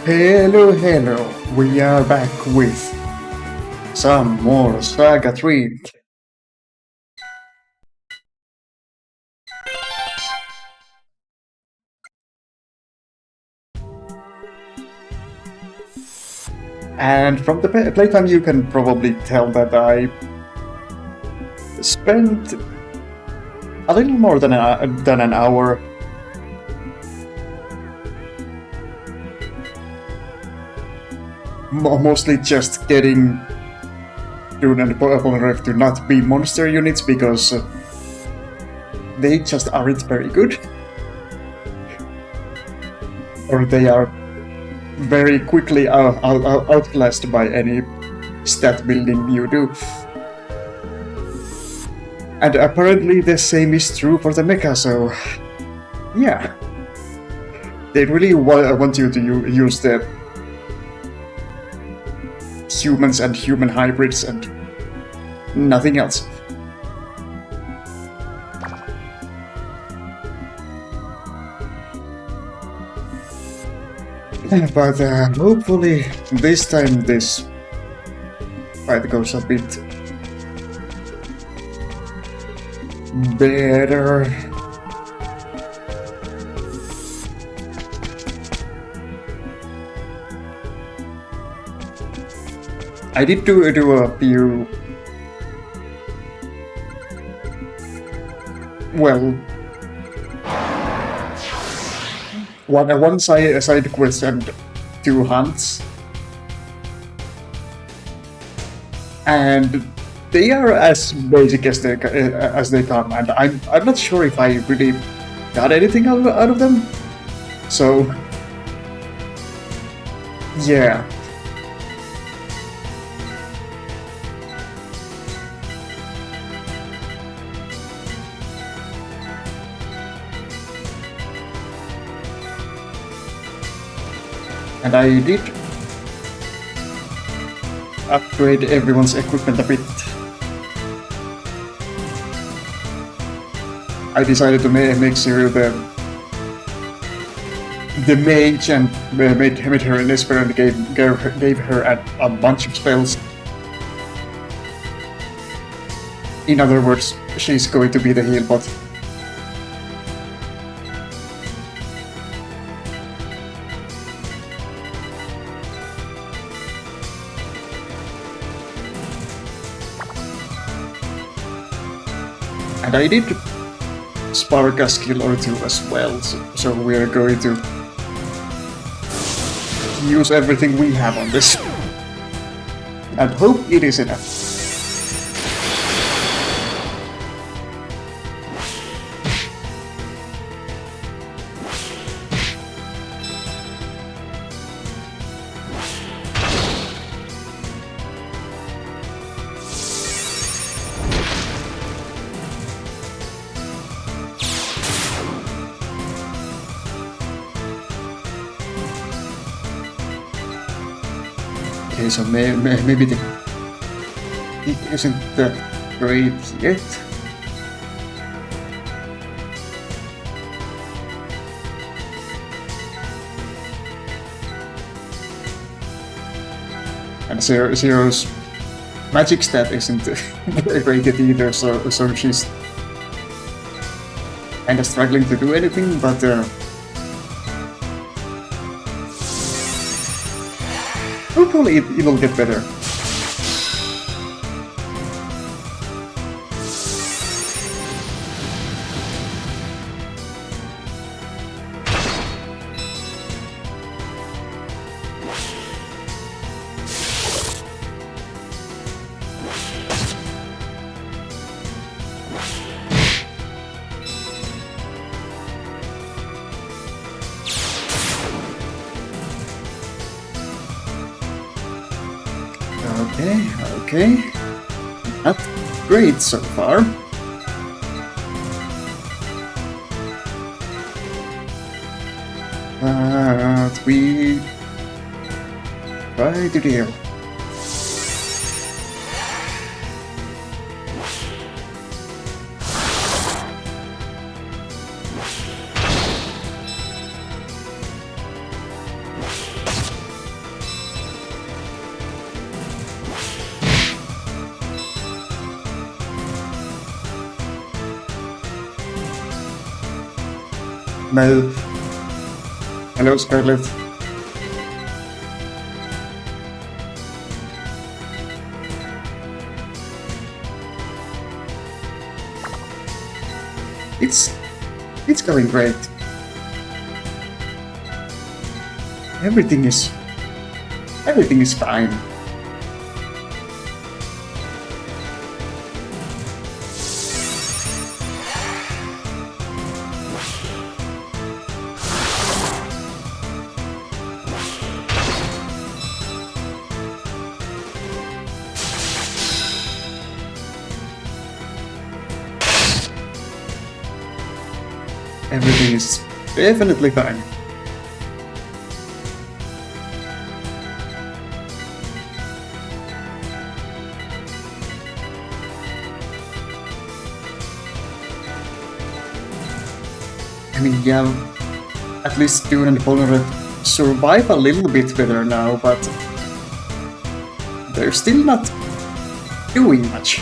Hello, hello. We are back with some more SaGa treat. And from the playtime, you can probably tell that I spent a little more than an hour mostly just getting Dune and Polnareff to not be monster units because they just aren't very good. Or they are very quickly outclassed by any stat building you do. And apparently the same is true for the mecha, so yeah. They really want you to use the humans and human hybrids and nothing else. But hopefully this time this fight goes a bit better. I did do a few, well, one side quest and 2 hunts, and they are as basic as they come, and I'm not sure if I really got anything out of them. So yeah. And I did upgrade everyone's equipment a bit. I decided to make Cyril the mage and made her an Esper and gave her a bunch of spells. In other words, she's going to be the heal bot. And I did spark a skill or 2 as well, so we're going to use everything we have on this. And hope it is enough. Okay, so maybe it isn't that great yet. And Zero's magic stat isn't very great yet either, so she's kinda struggling to do anything, but hopefully it'll get better. Okay. Not great so far. But we try to deal. No. Hello, Scarlet. It's it's going great. Everything is fine. Everything is definitely fine. I mean, yeah, at least Dune and Polnareff survive a little bit better now, but they're still not doing much.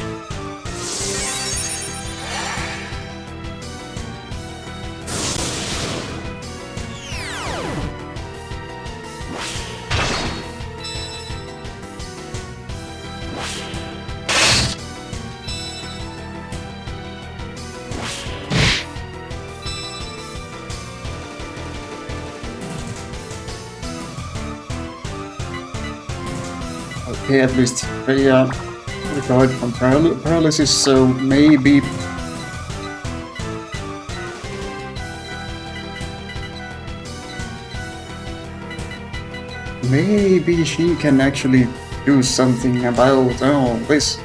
Okay, at least they recovered from paralysis, so maybe she can actually do something about all this.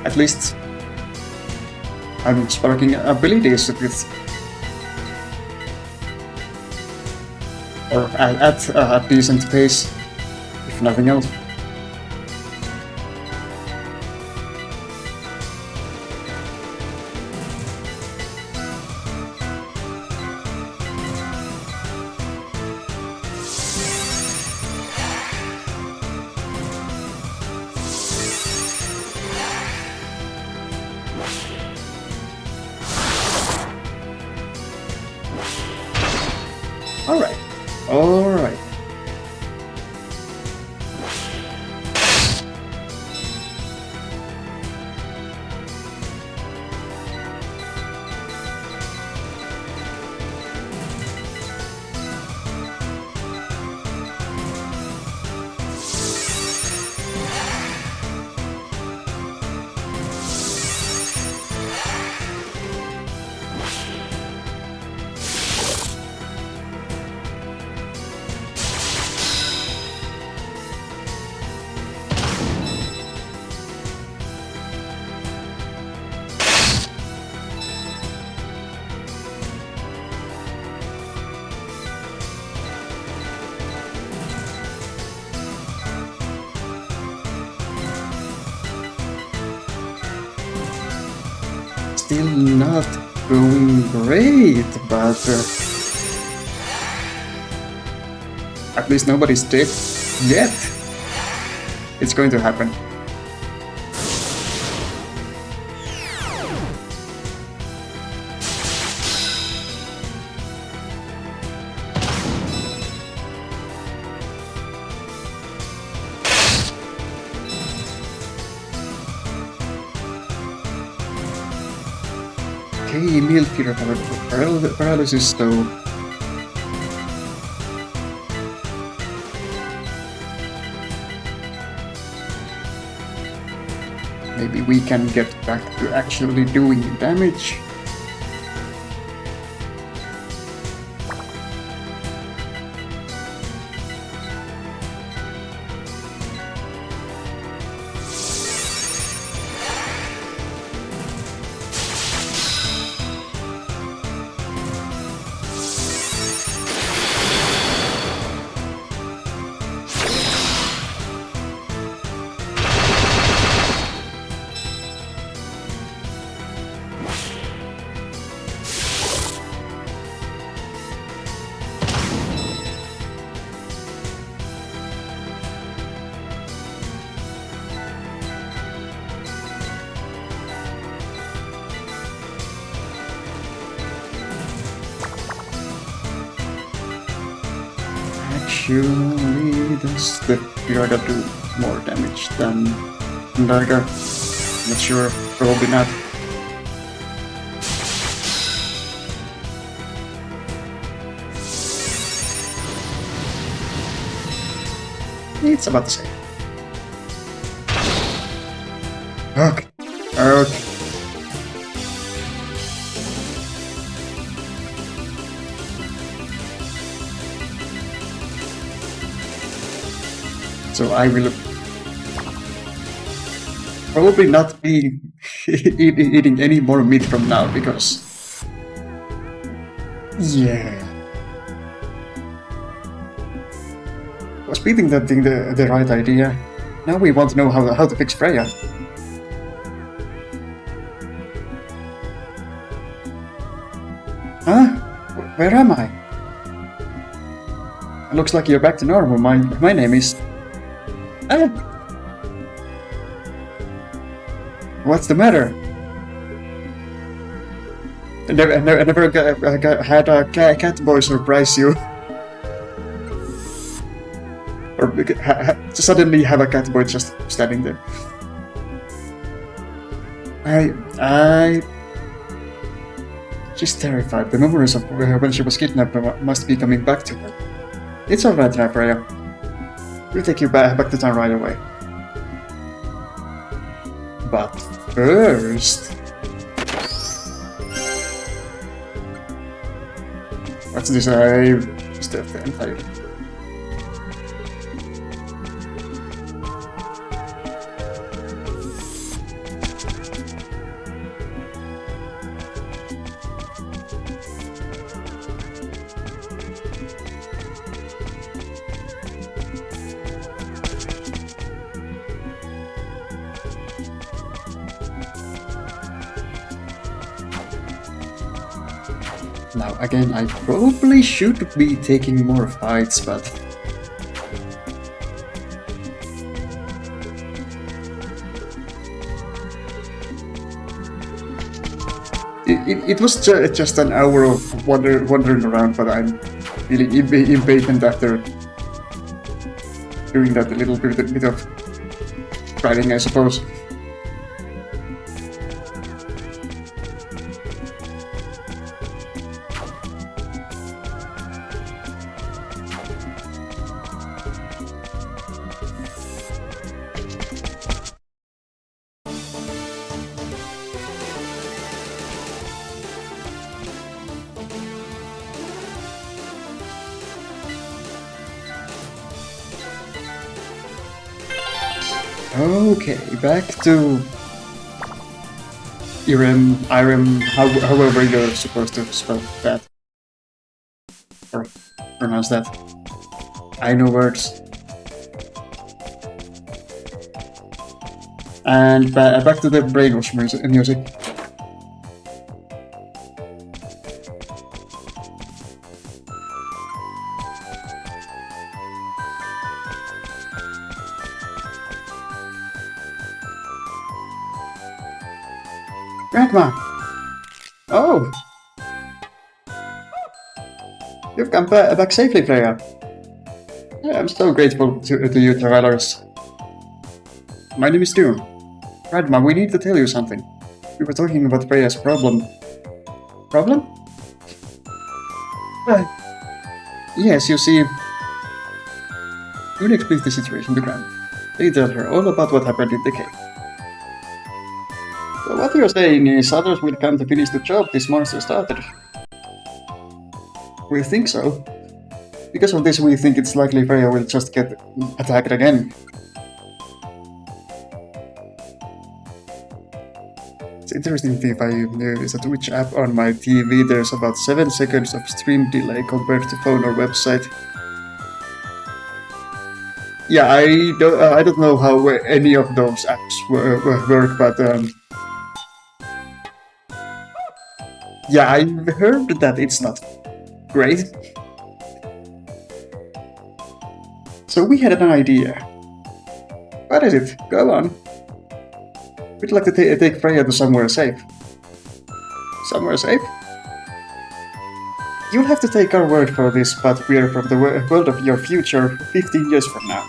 At least I'm sparking abilities with, or at a decent pace, if nothing else. Alright. Alright. Still not going great, but at least nobody's dead yet. It's going to happen. Okay, Milky recovered from paralysis, though. Maybe we can get back to actually doing damage. Surely does the Pirata do more damage than Dagger? Not sure, probably not. It's about the same. Okay. Okay. So I will probably not be eating any more meat from now because... Yeah. Was beating that thing the right idea? Now we want to know how to fix Freya. Huh? Where am I? It looks like you're back to normal. My name is... Ah! What's the matter? I never had a cat boy surprise you. Or suddenly have a cat boy just standing there. She's terrified. The memories of when she was kidnapped must be coming back to her. It's alright now, Freya. We'll take you back to town right away. But first... What's this? Stuff the entire... Now, again, I probably should be taking more fights, but... It was just an hour of wandering around, but I'm really impatient after doing that little bit of riding, I suppose. Okay, back to Irem, however you're supposed to spell that. Or pronounce that. I know words. And back to the brainwash music. Grandma! Oh! You've come back safely, Freya. Yeah, I'm so grateful to you, travelers. My name is Doom. Grandma, we need to tell you something. We were talking about Freya's problem. Problem? Yes, you see... Doom explains the situation to Grandma. They tell her all about what happened in the cave. So what you're saying is others will come to finish the job this monster started. We think so. Because of this, we think it's likely Freya will just get attacked again. It's interesting thing I noticed that which app on my TV there's about 7 seconds of stream delay compared to phone or website. Yeah, I don't know how any of those apps work, but yeah, I've heard that it's not great. So we had an idea. What is it? Go on. We'd like to take Freya to somewhere safe. Somewhere safe? You'll have to take our word for this, but we're from the world of your future 15 years from now.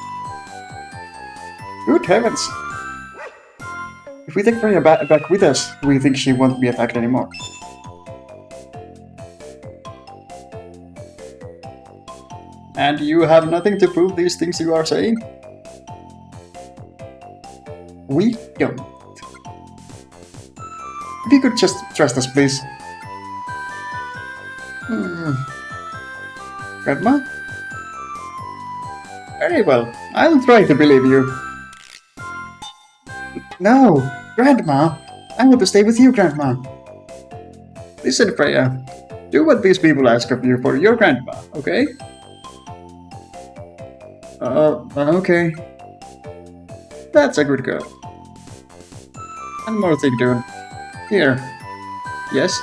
Good heavens! If we take Freya back with us, we think she won't be attacked anymore. And you have nothing to prove these things you are saying? We don't. If you could just trust us, please. Grandma? Very well, I'll try to believe you. No, Grandma! I want to stay with you, Grandma. Listen, Freya. Do what these people ask of you for your grandma, okay? Okay. That's a good girl. One more thing, Dune. Here. Yes?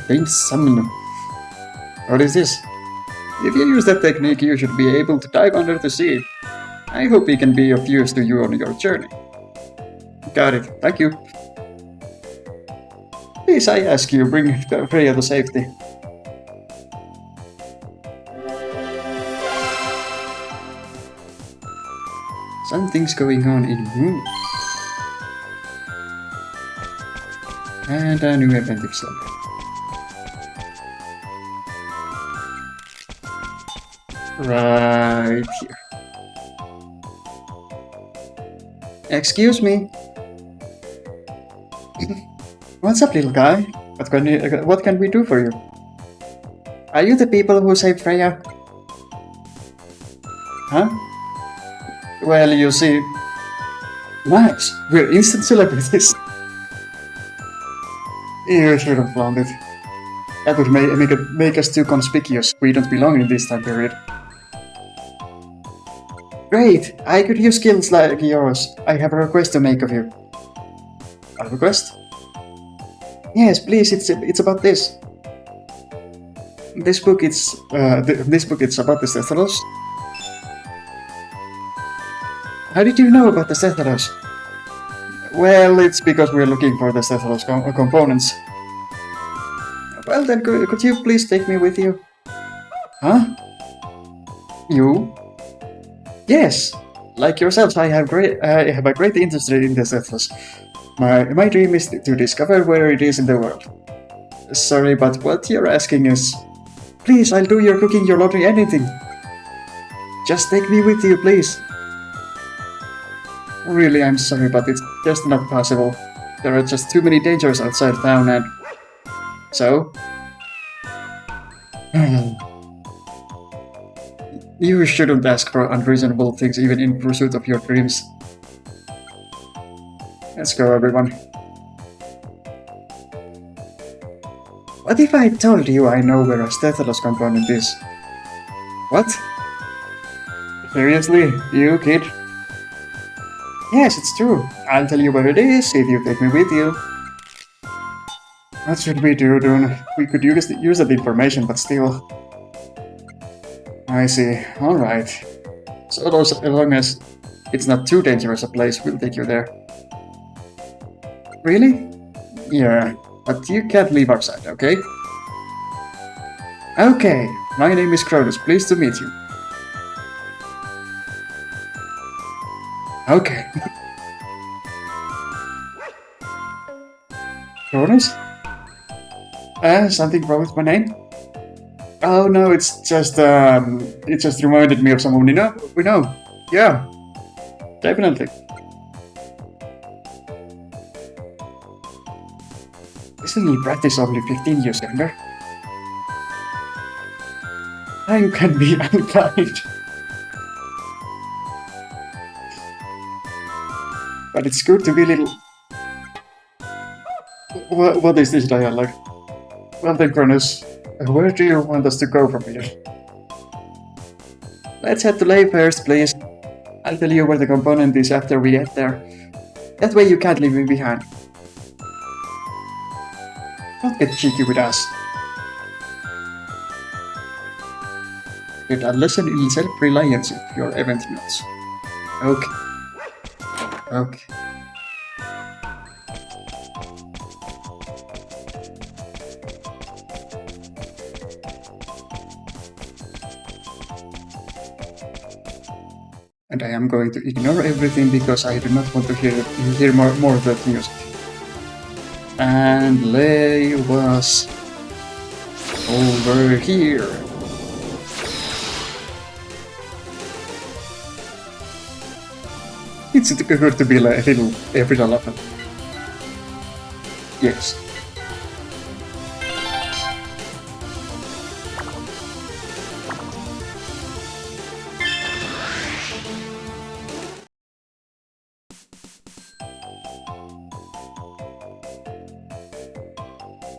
Faint summon. What is this? If you use that technique, you should be able to dive under the sea. I hope we can be of use to you on your journey. Got it. Thank you. Please, I ask you, bring Freya to safety. Something's going on in room. And a new inventive cell. Right here. Excuse me. What's up, little guy? What can we do for you? Are you the people who saved Freya? Huh? Well, you see... Nice! We're instant celebrities! You should have found it. That would make us too conspicuous. We don't belong in this time period. Great! I could use skills like yours. I have a request to make of you. A request? Yes, please. It's about this. This book. It's about the Sethalos. How did you know about the Sethalos? Well, it's because we're looking for the Sethalos components. Well then, could you please take me with you? Huh? You? Yes! Like yourselves, I have a great interest in the Sethalos. My dream is to discover where it is in the world. Sorry, but what you're asking is... Please, I'll do your cooking, your laundry, anything. Just take me with you, please. Really, I'm sorry, but it's just not possible. There are just too many dangers outside town and... So? You shouldn't ask for unreasonable things even in pursuit of your dreams. Let's go, everyone. What if I told you I know where a Sethalos component is? What? Seriously? You kid? Yes, it's true. I'll tell you where it is if you take me with you. What should we do, Dune? We could use that information, but still... I see. Alright. So as long as it's not too dangerous a place, we'll take you there. Really? Yeah, but you can't leave our side, okay? Okay, my name is Cronus. Pleased to meet you. Okay. Cronus? Something wrong with my name? Oh no, it just reminded me of someone we know. Yeah, definitely. This little brat is only 15 years younger. Time can be unkind. But it's good to be little... What is this dialogue? Well then, Cronus, where do you want us to go from here? Let's head to Lay first, please. I'll tell you where the component is after we get there. That way you can't leave me behind. Don't get cheeky with us. Get a lesson in self-reliance if you're event nuts. Okay. Okay. And I am going to ignore everything because I do not want to hear more of that music. And Lay was over here. It's good to be like a little every now and then. Yes.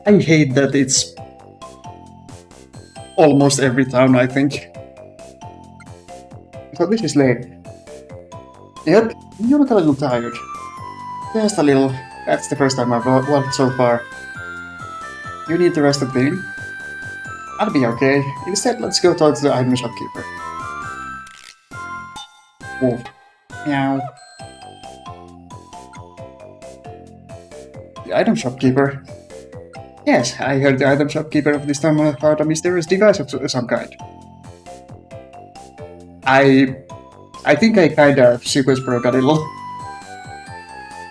I hate that it's almost every town, I think. So this is late. Yep, you look a little tired. Just a little. That's the first time I've walked so far. You need the rest of the day? I'll be okay. Instead, let's go talk to the item shopkeeper. Wolf. Meow. The item shopkeeper? Yes, I heard the item shopkeeper of this town found a mysterious device of some kind. I think I kinda sequence broke a little.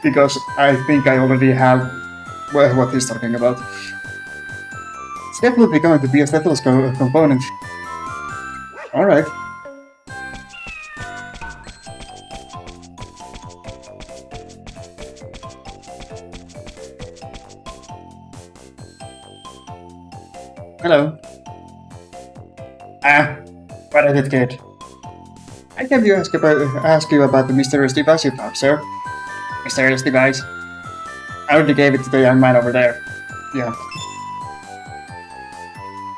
Because I think I already have what he's talking about. It's definitely going to be a stethoscope component. Alright. Hello. What is it, kid? I came to ask you about the mysterious device you found, sir. Mysterious device? I already gave it to the young man over there. Yeah.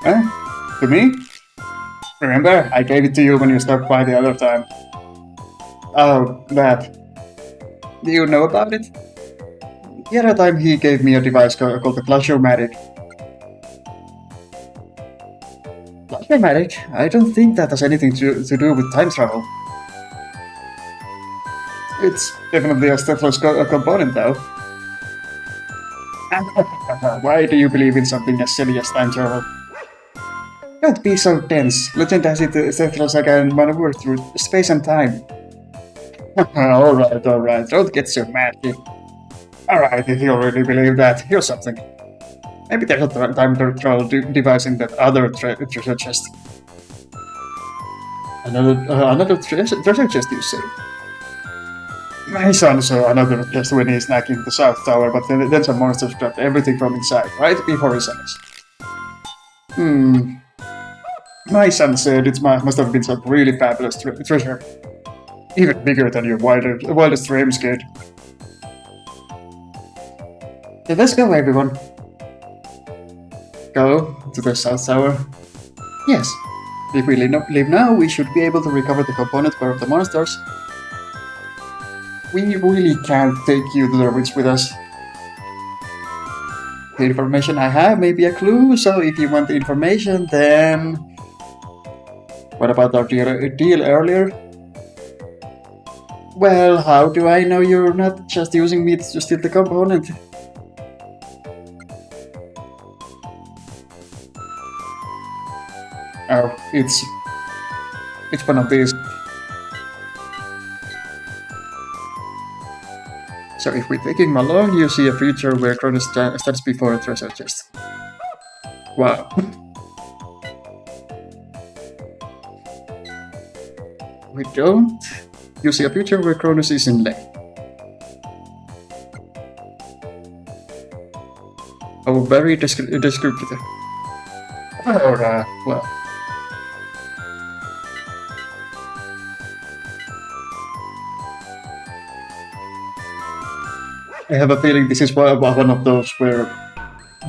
Huh? To me? Remember, I gave it to you when you stopped by the other time. Oh, that. Do you know about it? The other time he gave me a device called the Flashomatic. Flashomatic? I don't think that has anything to do with time travel. It's definitely a stethoscope component, though. Why do you believe in something as silly as time travel? Don't be so tense. Legend has it SaGa can maneuver through space and time. Alright. Don't get so mad, kid. Alright, if you already believe that, here's something. Maybe there's a time travel device in that other treasure chest. Another treasure chest, you say? My son saw another chest when he's snacking the South Tower, but then some monsters grabbed everything from inside, right before his eyes. My son said it must have been some really fabulous treasure. Even bigger than your wildest dreams, kid. Okay, let's go, everyone. Go to the South Tower? Yes. If we leave now, we should be able to recover the component core of the monsters. We really can't take you to the woods with us. The information I have may be a clue, so if you want the information, then... What about our deal earlier? Well, how do I know you're not just using me to steal the component? Oh, it's one of these. So if we take him along, you see a future where Cronus stands before a treasure chest. Wow. We don't. You see a future where Cronus is in lane. Oh, very descriptive. Or, well. I have a feeling this is one of those where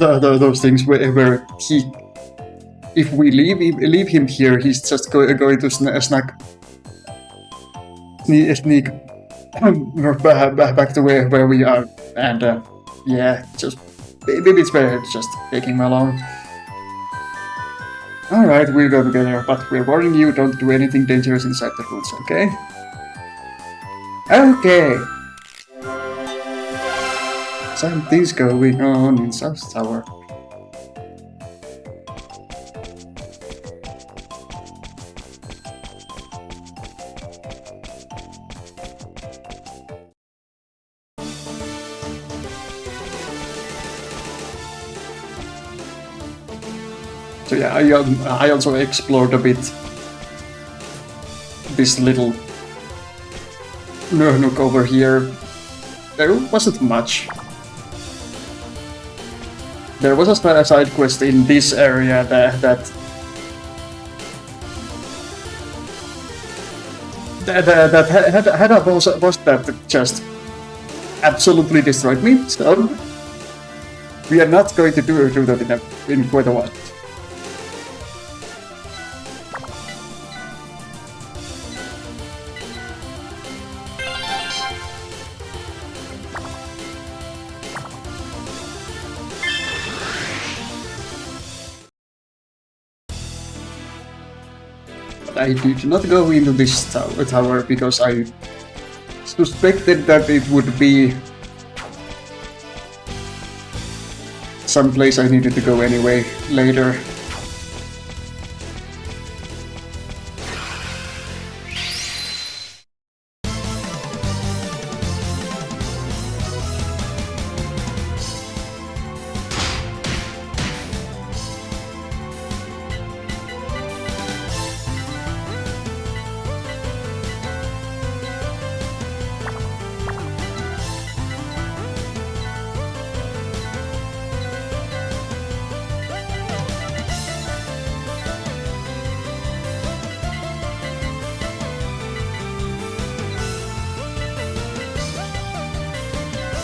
those things where he, if we leave him here, he's just going to sneak back to where we are, and yeah, just maybe it's better just taking him along. All right, we'll go together, but we're warning you: don't do anything dangerous inside the woods, okay? Okay. Something's going on in South Tower. So yeah, I also explored a bit this little nook over here. There wasn't much. There was a side quest in this area that had a boss that just absolutely destroyed me. So we are not going to do that in quite a while. I did not go into this tower because I suspected that it would be someplace I needed to go anyway later.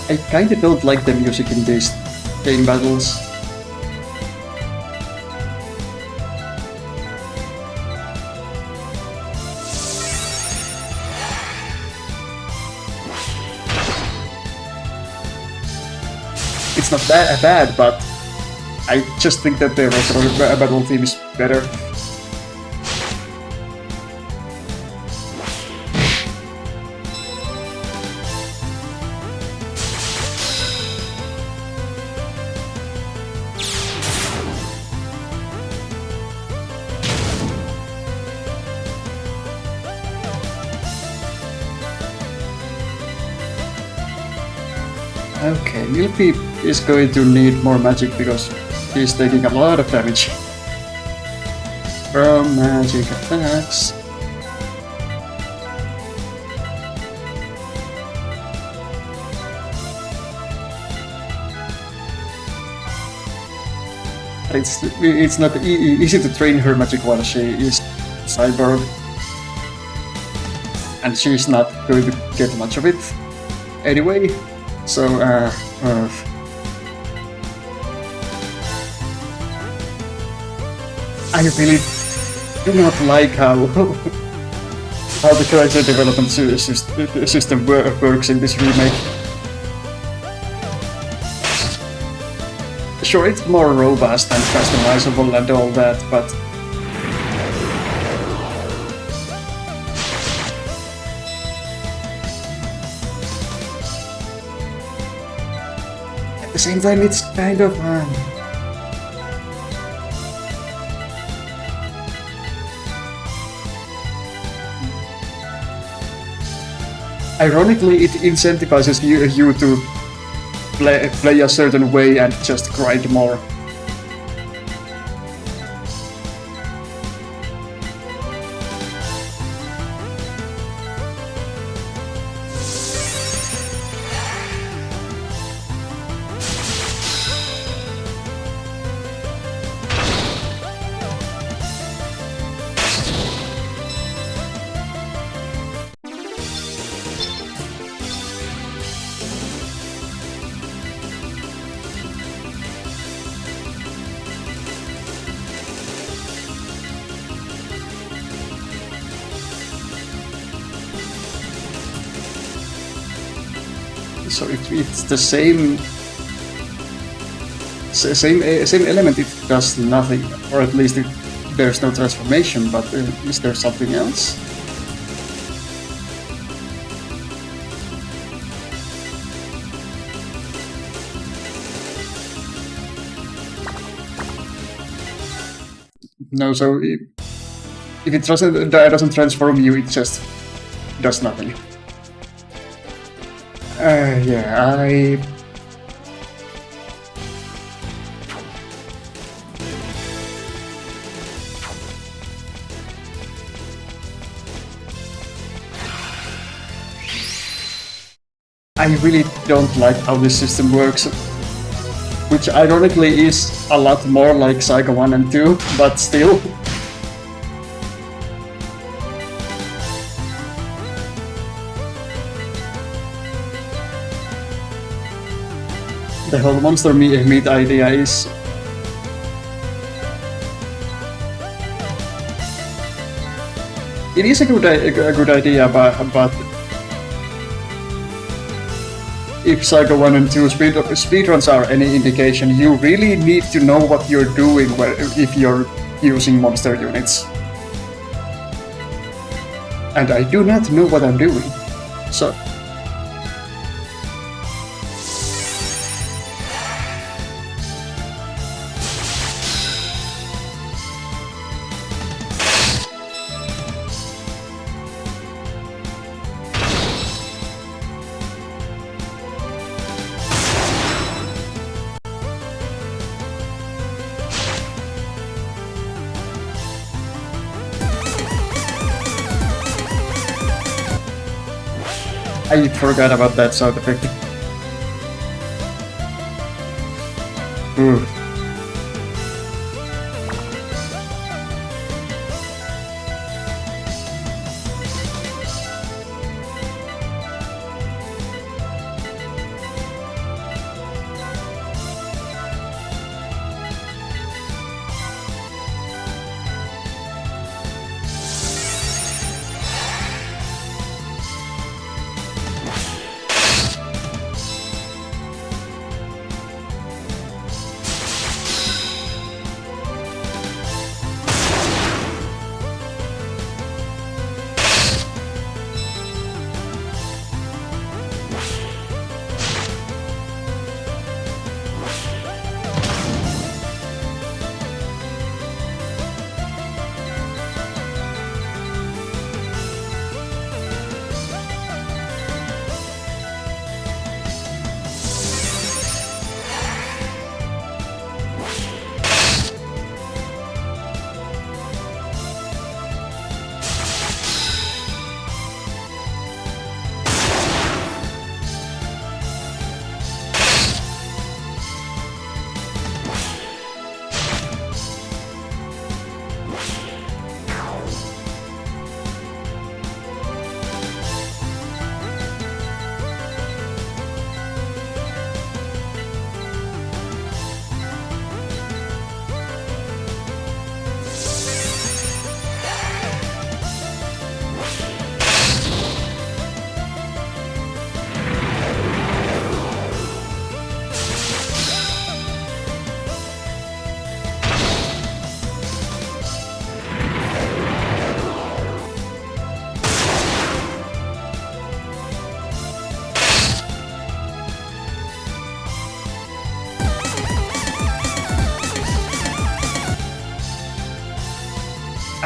I kinda don't like the music in these game battles. It's not bad, but I just think that the retro battle theme is better. Okay, Milky is going to need more magic because he's taking a lot of damage from magic attacks. It's not easy to train her magic while she is cyborg, and she's not going to get much of it anyway. So, I really do not like how the character development system works in this remake. Sure, it's more robust and customizable and all that, but at the same time, it's kind of ironically, it incentivizes you to play a certain way and just grind more. So it's the same element. It does nothing, or at least there's no transformation. But is there something else? No. So if it doesn't transform you, it just does nothing. Yeah, I really don't like how this system works, which ironically is a lot more like SaGa 1 and 2, but still. The whole monster meat idea is... It is a good idea, but if SaGa 1 and 2 speedruns are any indication, you really need to know what you're doing if you're using monster units. And I do not know what I'm doing, so... I forgot about that sound effect. Ooh.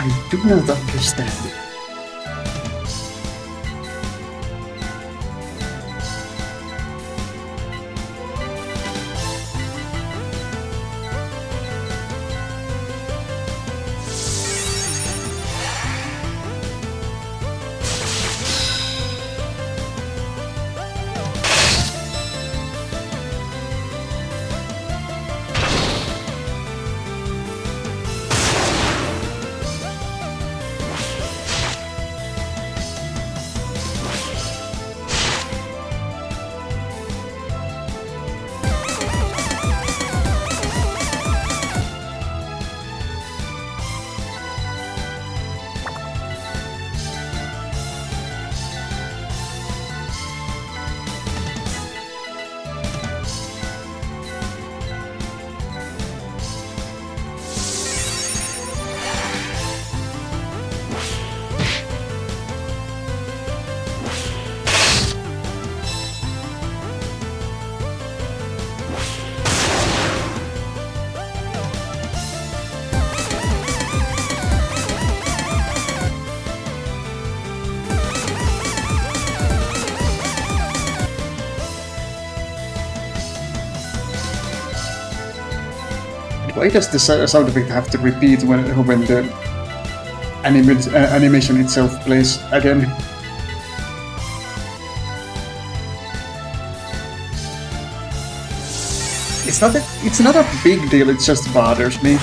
I do not understand. Why does the sound effect have to repeat when the animation itself plays again? it's not a big deal, it just bothers me.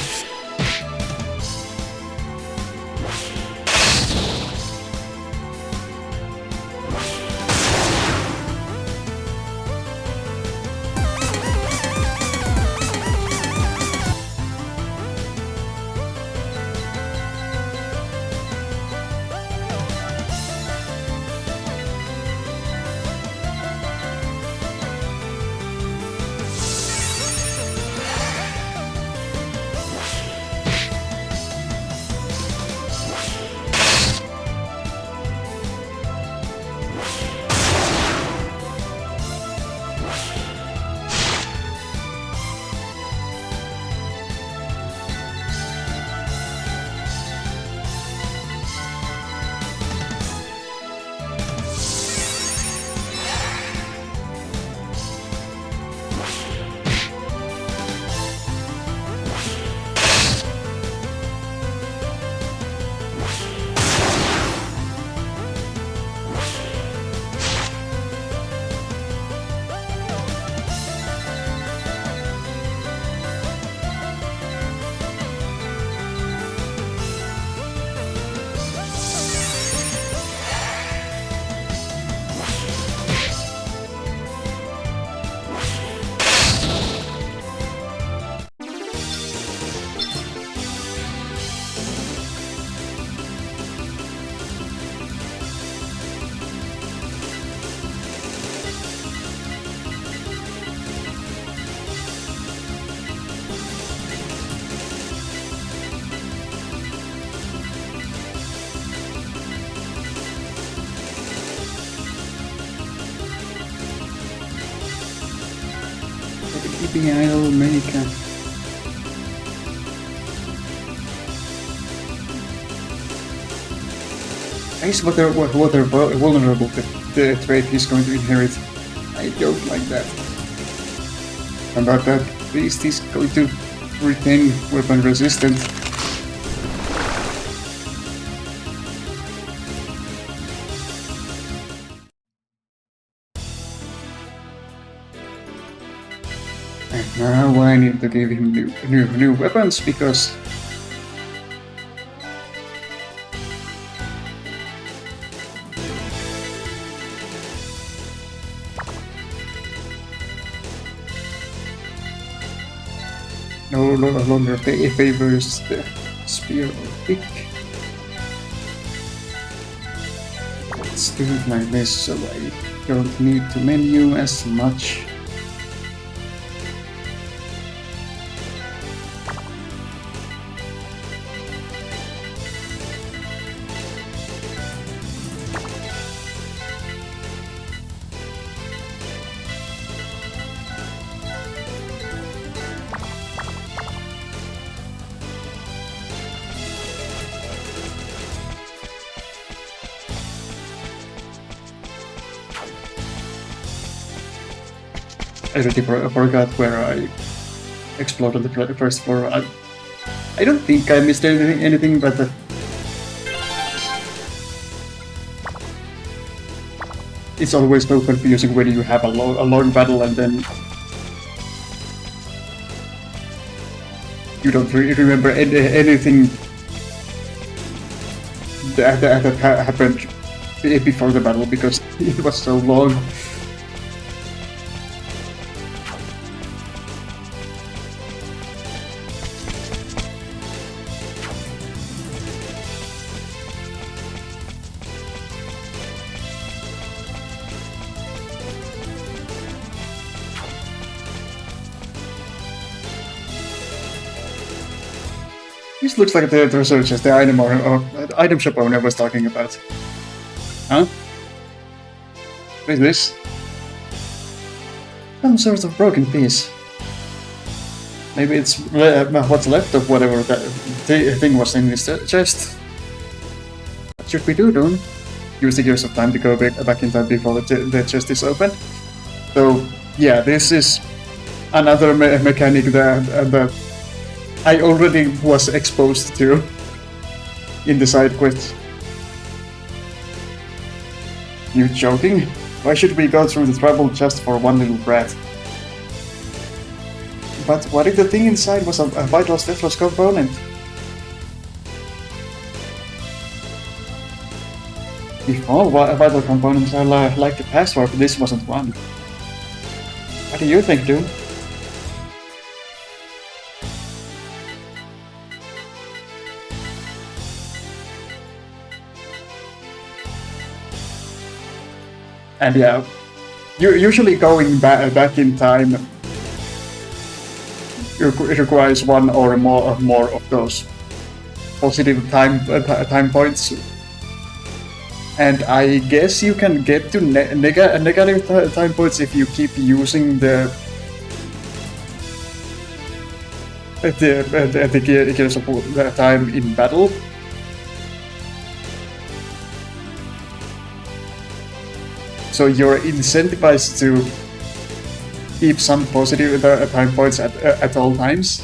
Keeping idle America. I guess what they're vulnerable to the trait he's going to inherit. I don't like that. About that, at least he's going to retain weapon resistant. And now I need to give him new weapons because no longer favors the spear or pick. Let's do it like this so I don't need to menu as much. I already forgot where I explored on the first floor. I don't think I missed anything, but it's always so confusing when you have a long battle and then you don't remember anything that happened before the battle because it was so long. This looks like the researchers, the item shop owner was talking about. Huh? What is this? Some sort of broken piece. Maybe it's what's left of whatever that thing was in this chest. What should we do, Dune? Use the years of time to go back in time before the chest is open. So, yeah, this is another mechanic that I already was exposed to in the side quest. You joking? Why should we go through the trouble just for one little brat? But what if the thing inside was a vital Stethos component? If all vital components are like the password, this wasn't one. What do you think, Doom? And yeah, usually going back in time it requires one or more of those positive time points. And I guess you can get to negative time points if you keep using the Gears of time in battle. So you're incentivized to keep some positive time points at all times.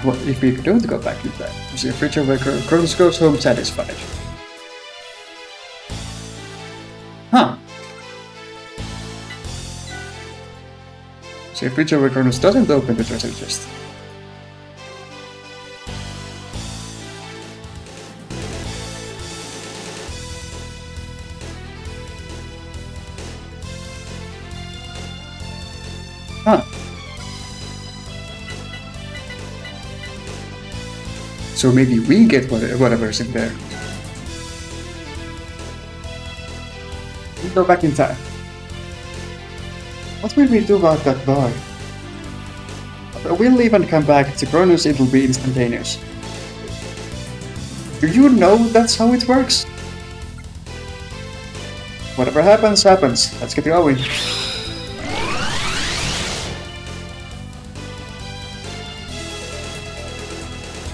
Well, if we don't go back in time, we see a future where Kronos goes home satisfied. Huh. See a future where Kronos doesn't open the treasure chest. Huh. So maybe we get whatever's in there. We go back in time. What will we do about that boy? We'll leave and come back to Kronos, it'll be instantaneous. Do you know that's how it works? Whatever happens, happens. Let's get going.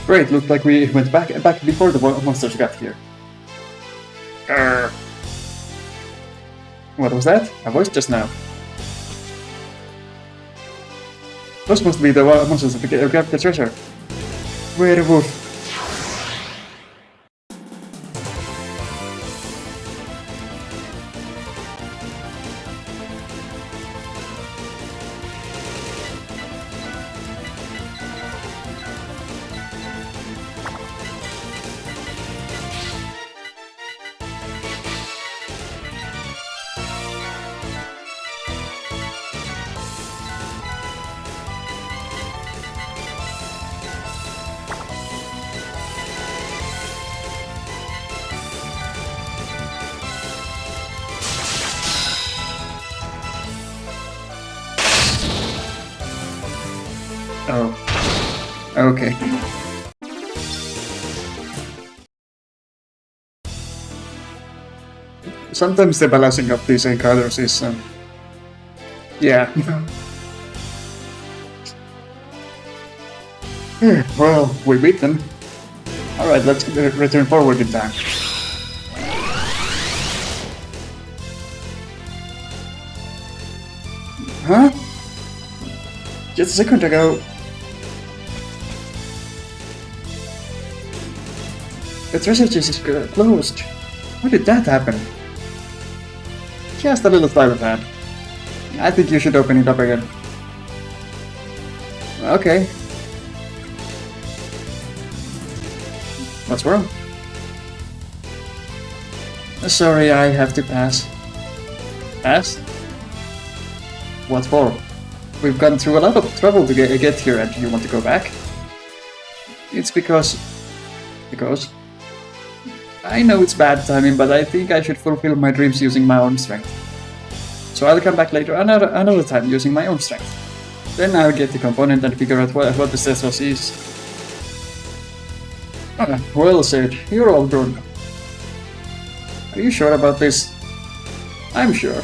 Great, looked like we went back before the monsters got here. What was that? A voice just now. Those must be the monsters that grabbed the treasure. Werewolf. Oh. Okay. Sometimes the balancing of these encounters is... yeah. Well, we beat them. Alright, let's return forward in time. Huh? Just a second ago... the treasure chest is closed. How did that happen? Just a little sleight of hand. I think you should open it up again. Okay. What's wrong? Sorry, I have to pass. Pass? What for? We've gone through a lot of trouble to get here and you want to go back? It's because... I know it's bad timing, but I think I should fulfill my dreams using my own strength. So I'll come back later another time using my own strength. Then I'll get the component and figure out what the Stethos is. Well said, you're all grown up. Are you sure about this? I'm sure.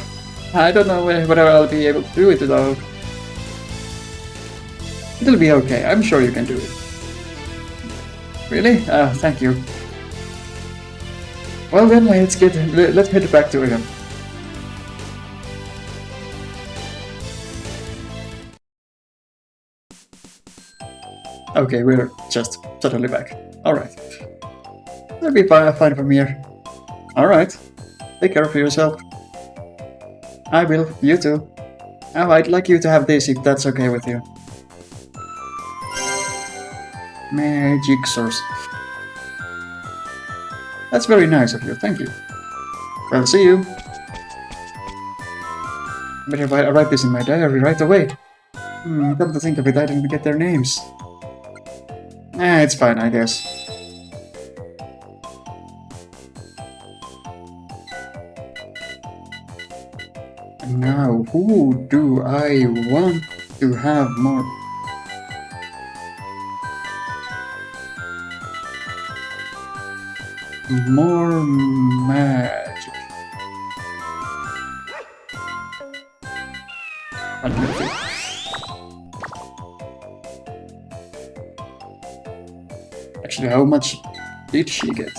I don't know whether I'll be able to do it though. It'll be okay, I'm sure you can do it. Really? Thank you. Well then, let's head back to him. Okay, we're just totally back. Alright. That'll be fine from here. Alright. Take care of yourself. I will. You too. Oh, I'd like you to have this if that's okay with you. Magic source. That's very nice of you, thank you. Well, see you. Better write this in my diary right away. Come to think of it, I didn't get their names. It's fine, I guess. Now, who do I want to have more? More magic. Actually, how much did she get?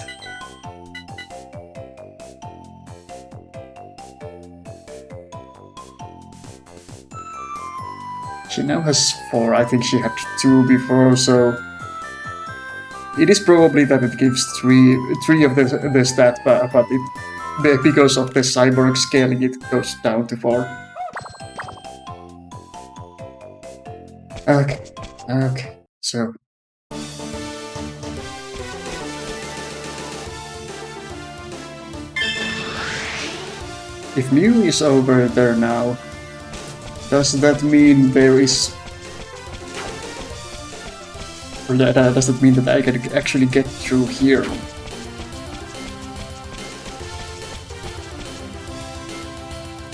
She now has 4, I think she had 2 before, so... It is probably that it gives 3 of the stat, but because of the cyborg scaling it goes down to 4. Okay, so... If Mew is over there now, does that mean there is... Or does that mean that I can actually get through here?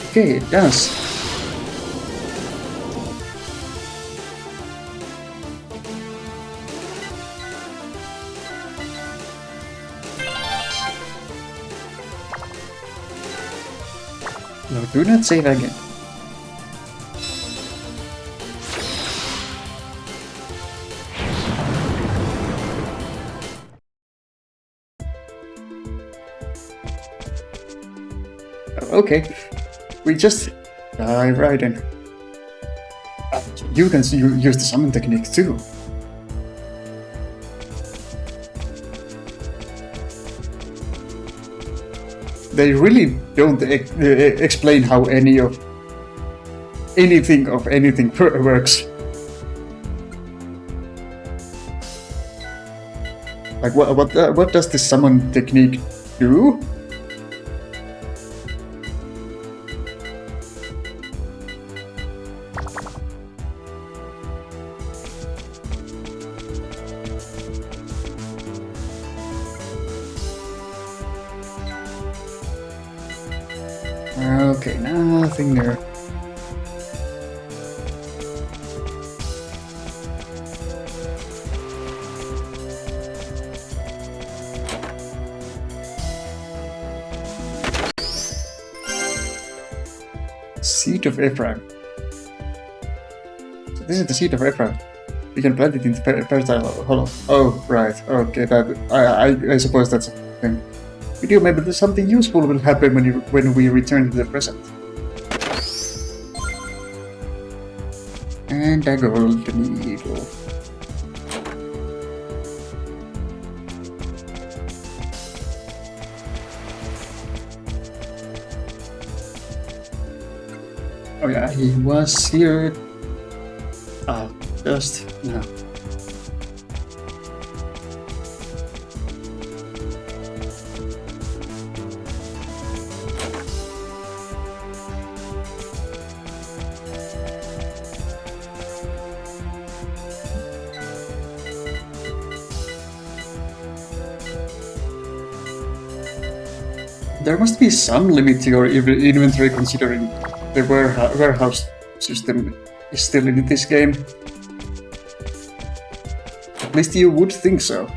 Okay, it does. No, do not save again. Okay, we just dive right in. You can use the summon technique too. They really don't explain how anything works. Like what does the summon technique do? Okay, nothing there. Seed of Ephraim. So this is the seed of Ephraim. We can plant it in fertile hollow. Oh, right. Okay, that I suppose that's a thing. Video, maybe there's something useful will happen when we return to the present. And a golden needle. Oh yeah, he was here. Just now. There must be some limit to your inventory considering the warehouse system is still in this game. At least you would think so.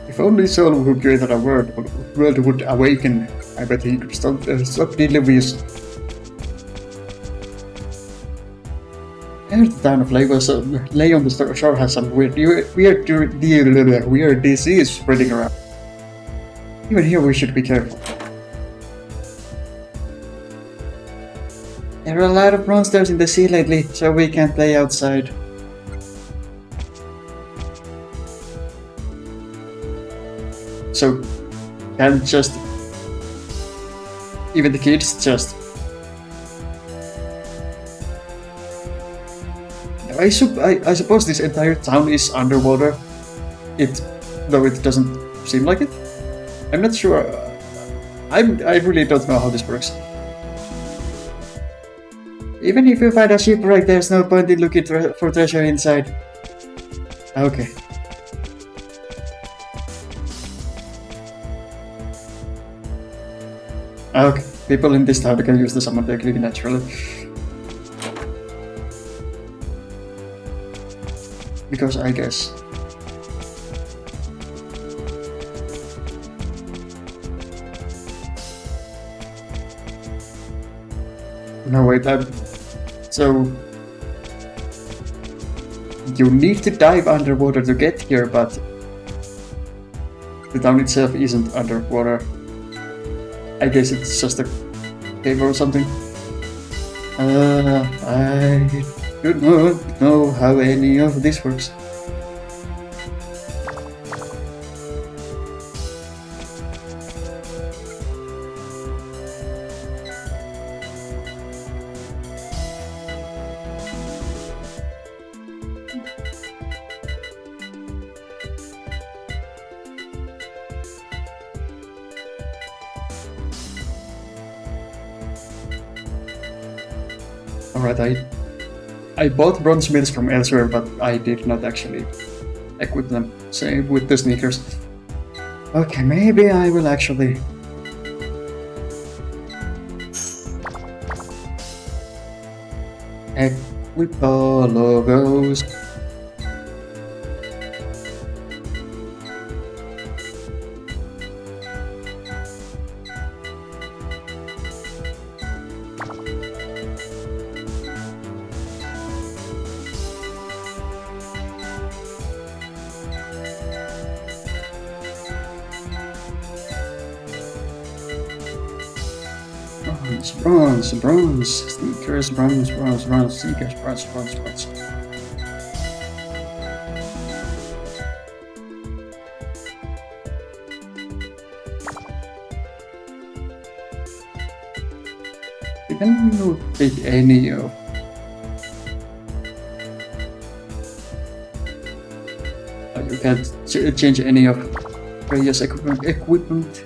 If only Soul who created a world would awaken, I bet he could stop deliveries. I heard the town of Lagos lay on the shore has some weird disease spreading around. Even here we should be careful. There are a lot of monsters in the sea lately, so we can't play outside. So, can't just... Even the kids just... I suppose this entire town is underwater. Though it doesn't seem like it. I'm not sure. I really don't know how this works. Even if you find a shipwreck, there's no point in looking for treasure inside. Okay. Okay, people in this town can use the summon technique naturally. Because I guess. No, wait, so... You need to dive underwater to get here, but... The town itself isn't underwater. I guess it's just a cave or something. I do not know how any of this works. Alright, I bought bronze mills from elsewhere, but I did not actually equip them. Same with the sneakers. Okay, maybe I will actually... equip all of those. Bronze, sneakers, bronze, sneakers, bronze. You can take any of... you can't change any of Freya's equipment.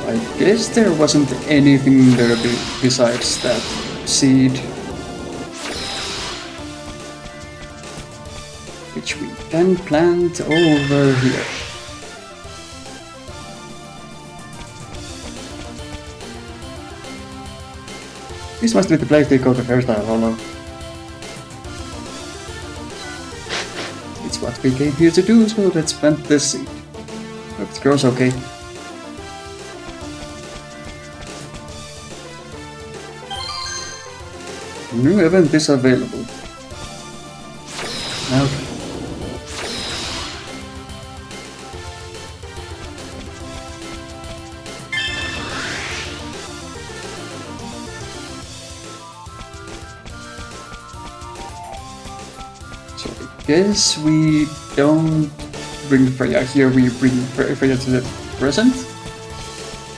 I guess there wasn't anything there besides that seed, which we can plant over here. This must be the place they go to hairstyle hollow. It's what we came here to do, so let's plant this seed. Hope it grows okay. New event is available. Okay. So I guess we don't bring Freya here, we bring Freya to the present,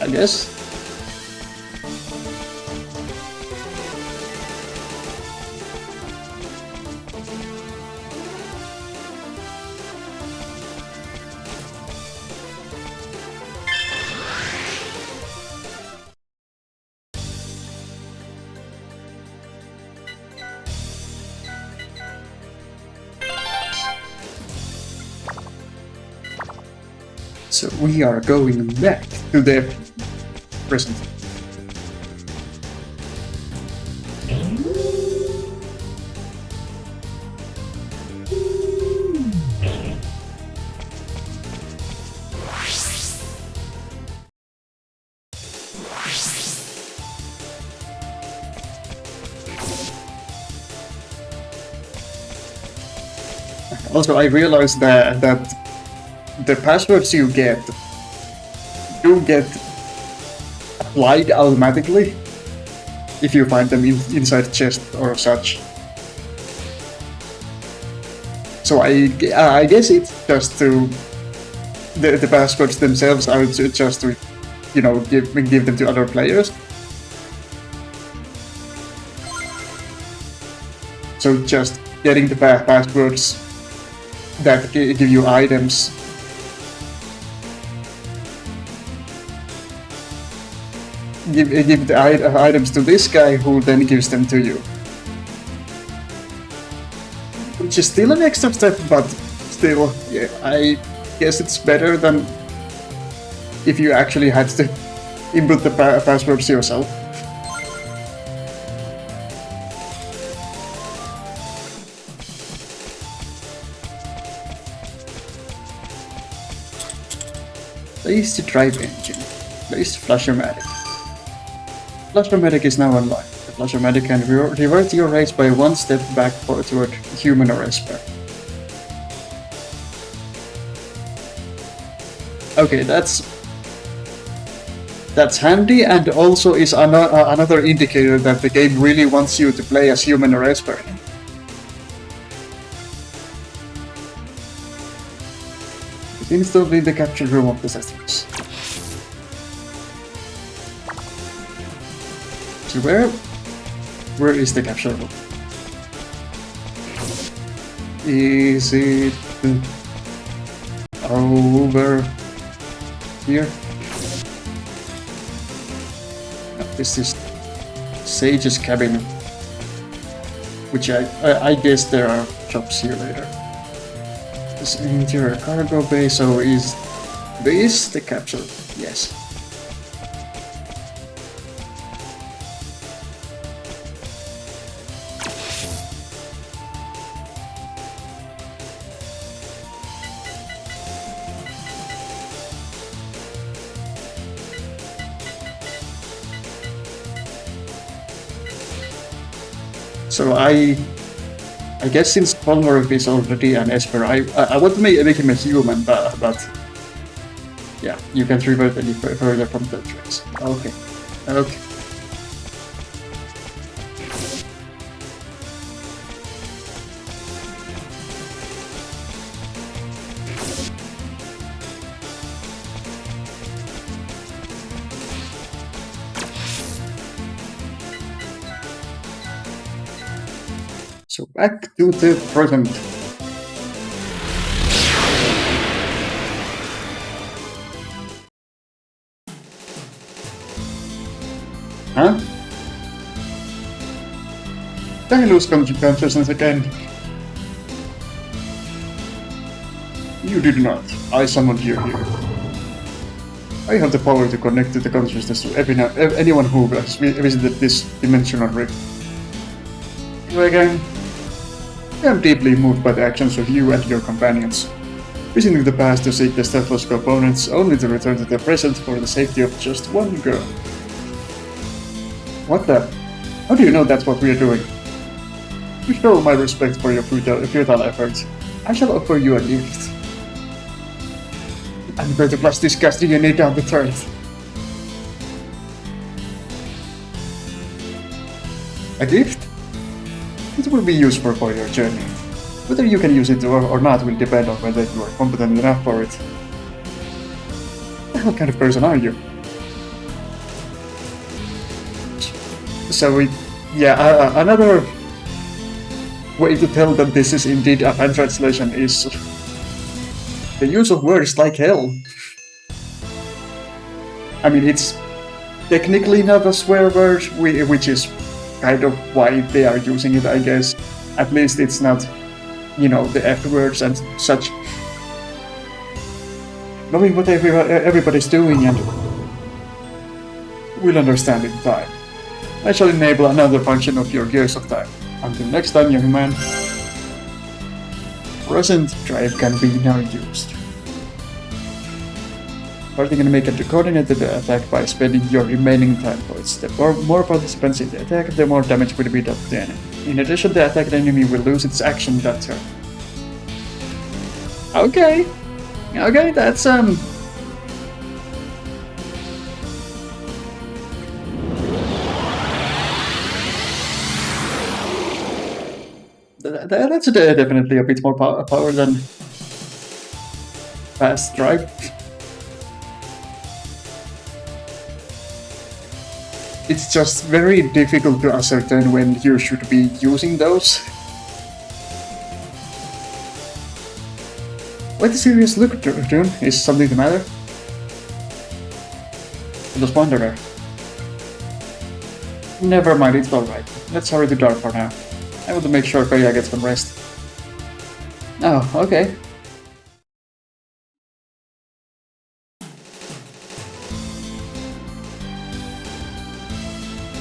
I guess. So we are going back to the present. Also, I realized that the passwords you get do get applied automatically if you find them inside chest or such. So I guess it's just to the passwords themselves are just to, you know, give them to other players. So just getting the passwords that give you items. Give the items to this guy, who then gives them to you. Which is still an extra step, but still, yeah, I guess it's better than if you actually had to input the passwords yourself. Place the drive engine. Place Flasher-matic. Flasher-matic is now unlocked. The Flasher-matic can revert your race by one step back toward human or esper. Okay, that's handy, and also is another indicator that the game really wants you to play as human or esper. Instantly in the capture room of the Sesticus. So where is the capture room? Is it over here? No, this is Sage's cabin, which I guess there are shops here later. This interior cargo bay, so is this the capsule? Yes. So I guess since Polmorph is already an esper, I want to make him a human, but yeah, you can't revert any further from the trace. Okay, okay. So back to the present. Huh? Did I lose consciousness again? You did not. I summoned you here. I have the power to connect to the consciousness to anyone who has visited this dimensional rift. You again? I am deeply moved by the actions of you and your companions. Visiting the past to seek the Stethos components, only to return to the present for the safety of just one girl. What the? How do you know that's what we are doing? To show my respect for your futile efforts, I shall offer you a gift. I'm going to flush this gas DNA down the throat. A gift? It will be useful for your journey. Whether you can use it or not will depend on whether you are competent enough for it. What kind of person are you? So another way to tell that this is indeed a fan translation is the use of words like hell. I mean, it's technically not a swear word, which is kind of why they are using it, I guess. At least it's not, you know, the F words and such. Knowing what everybody's doing, and we'll understand in time. I shall enable another function of your Gears of Time. Until next time, young man. Present drive can be now used. Party can make a coordinated attack by spending your remaining time points. The more participants in the attack, the more damage will be done to the enemy. In addition, the attacked enemy will lose its action that turn. Okay. Okay, that's that's definitely a bit more power than fast drive. It's just very difficult to ascertain when you should be using those. Why the serious look, June? Is something the matter? Just wonder. Never mind, it's alright. Let's hurry to dark for now. I want to make sure Freya gets some rest. Oh, okay.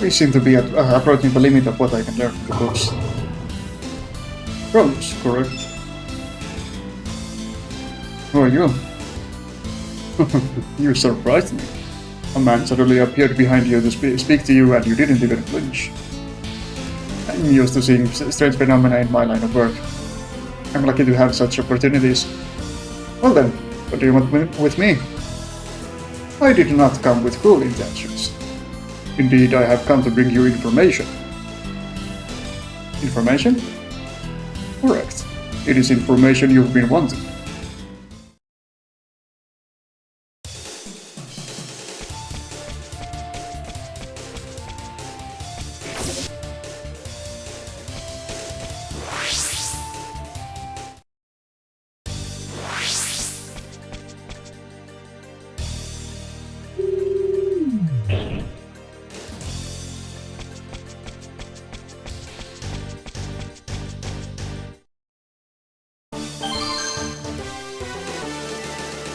We seem to be approaching the limit of what I can learn from the books. Rose, correct. Who are you? You surprised me. A man suddenly appeared behind you to speak to you and you didn't even flinch. I'm used to seeing strange phenomena in my line of work. I'm lucky to have such opportunities. Well then, what do you want with me? I did not come with cruel intentions. Indeed, I have come to bring you information. Information? Correct. It is information you've been wanting.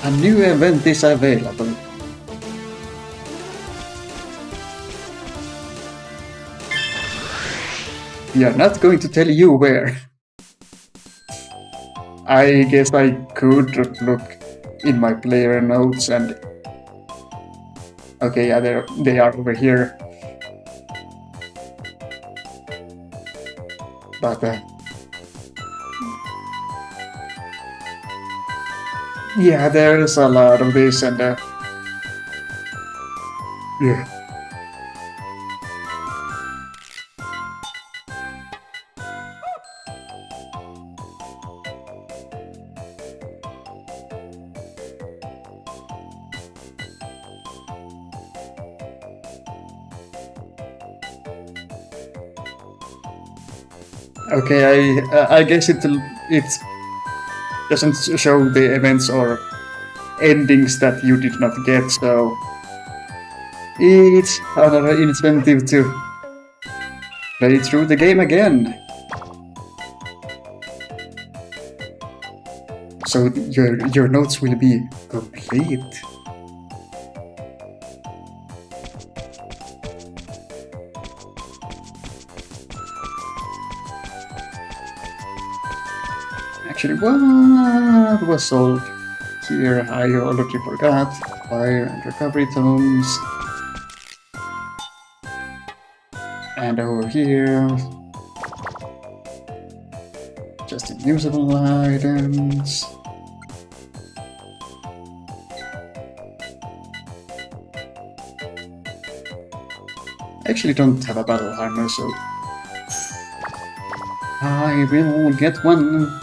A new event is available. We are not going to tell you where. I guess I could look in my player notes and... Okay, yeah, they are over here. But yeah, there's a lot of this and yeah. Okay, I guess it doesn't show the events or endings that you did not get, so it's another incentive to play through the game again. So your notes will be complete. Actually, what was sold here? I already forgot. Fire and recovery tomes. And over here, just unusable items. I actually don't have a battle hammer, so I will get one.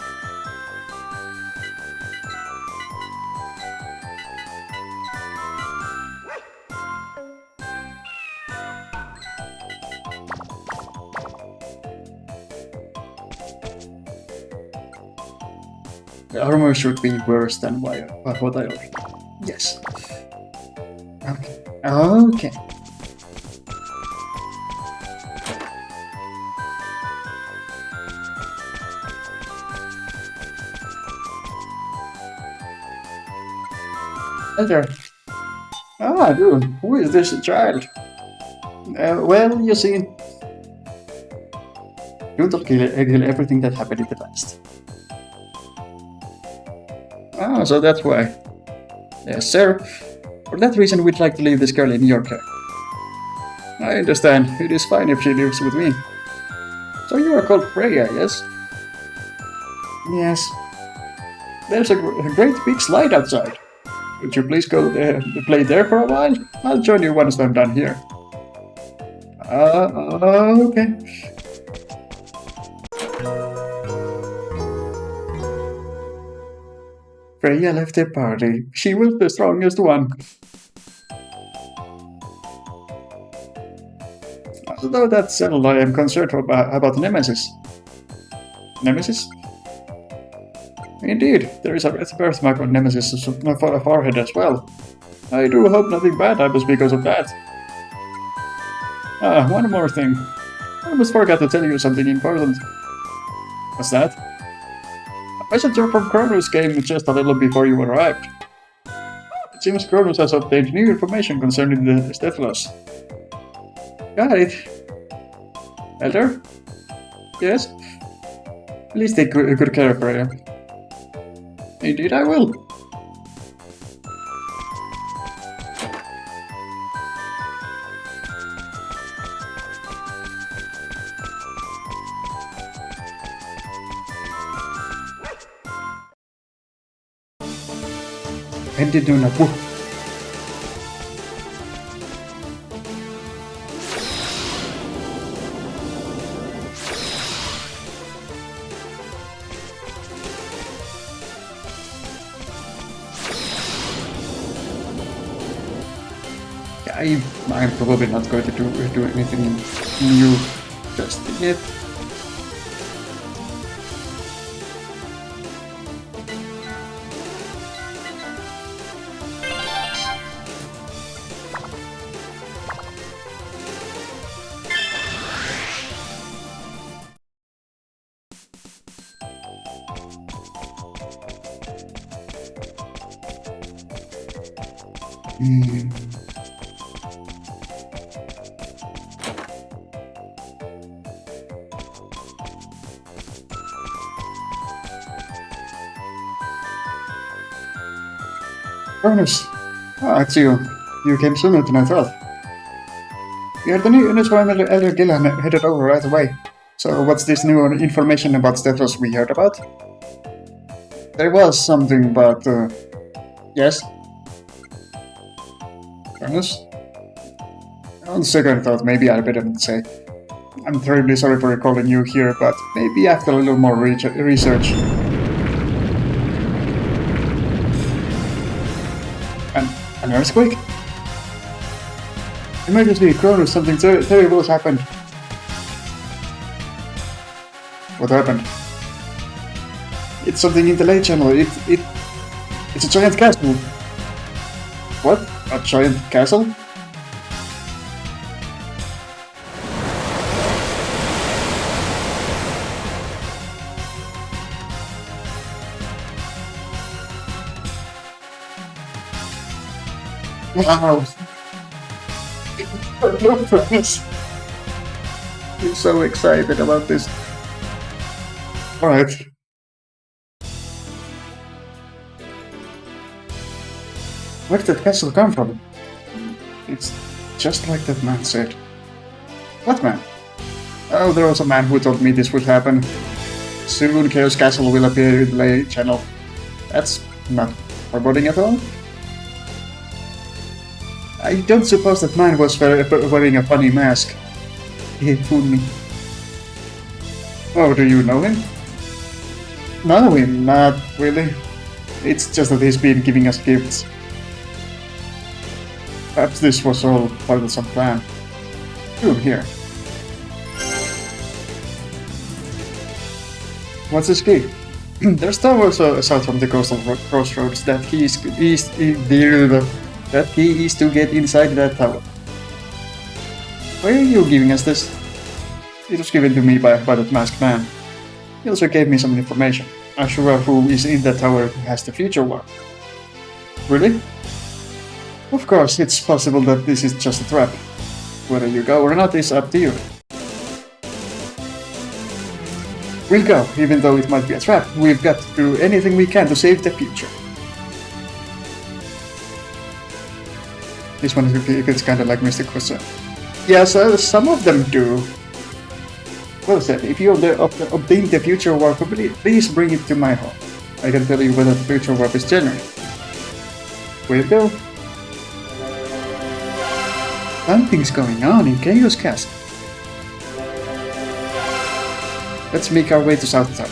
The armor should be worse than what I already. Yes. Okay. Okay. There. Ah, dude, who is this child? Well, you see, you don't kill everything that happened in the past. Ah, so that's why. Yes, sir. For that reason, we'd like to leave this girl in your care. I understand. It is fine if she lives with me. So you are called Freya, yes? Yes. There's a great big slide outside. Would you please go play there for a while? I'll join you once I'm done here. Okay. Freya left the party. She was the strongest one. Although that's settled, I am concerned about Nemesis. Nemesis? Indeed, there is a birthmark on Nemesis' forehead as well. I do hope nothing bad happens because of that. One more thing. I almost forgot to tell you something important. What's that? A messenger from Kronos came just a little before you arrived. It seems Kronos has obtained new information concerning the Stethlos. Got it. Elder? Yes? Please take good care of Freya. Indeed I will. Ended doing a whoop. I'm probably not going to do anything new just yet. Kronos. It's you. You came sooner than I thought. We heard the news from Elder Gillan headed over right away. So what's this new information about Stethlos we heard about? There was something, but yes? Kronos? On second thought, maybe I better not say. I'm terribly sorry for recalling you here, but maybe after a little more research. An earthquake? Emergency, Kronos, something terrible has happened. What happened? It's something in the lake channel. It's a giant castle. What? A giant castle? Wow! No promise. I'm so excited about this. Alright. Where did that castle come from? It's just like that man said. What man? Oh, there was a man who told me this would happen. Soon Chaos Castle will appear in the lake channel. That's not foreboding at all. I don't suppose that man was wearing a funny mask. He fooled me. Oh, do you know him? Know him? Not really. It's just that he's been giving us gifts. Perhaps this was all part of some plan. Here. What's this key? There's towers aside from the coastal crossroads that key is to get inside that tower. Why are you giving us this? It was given to me by that masked man. He also gave me some information. I'm sure who is in that tower has the future warp. Really? Of course, it's possible that this is just a trap. Whether you go or not is up to you. We'll go, even though it might be a trap. We've got to do anything we can to save the future. This one is kind of like Mystic Question. Yes, some of them do. Well said, if you obtain the future warp, please bring it to my home. I can tell you whether the future warp is genuine. Will it go? Something's going on in Chaos Castle. Let's make our way to South Tower.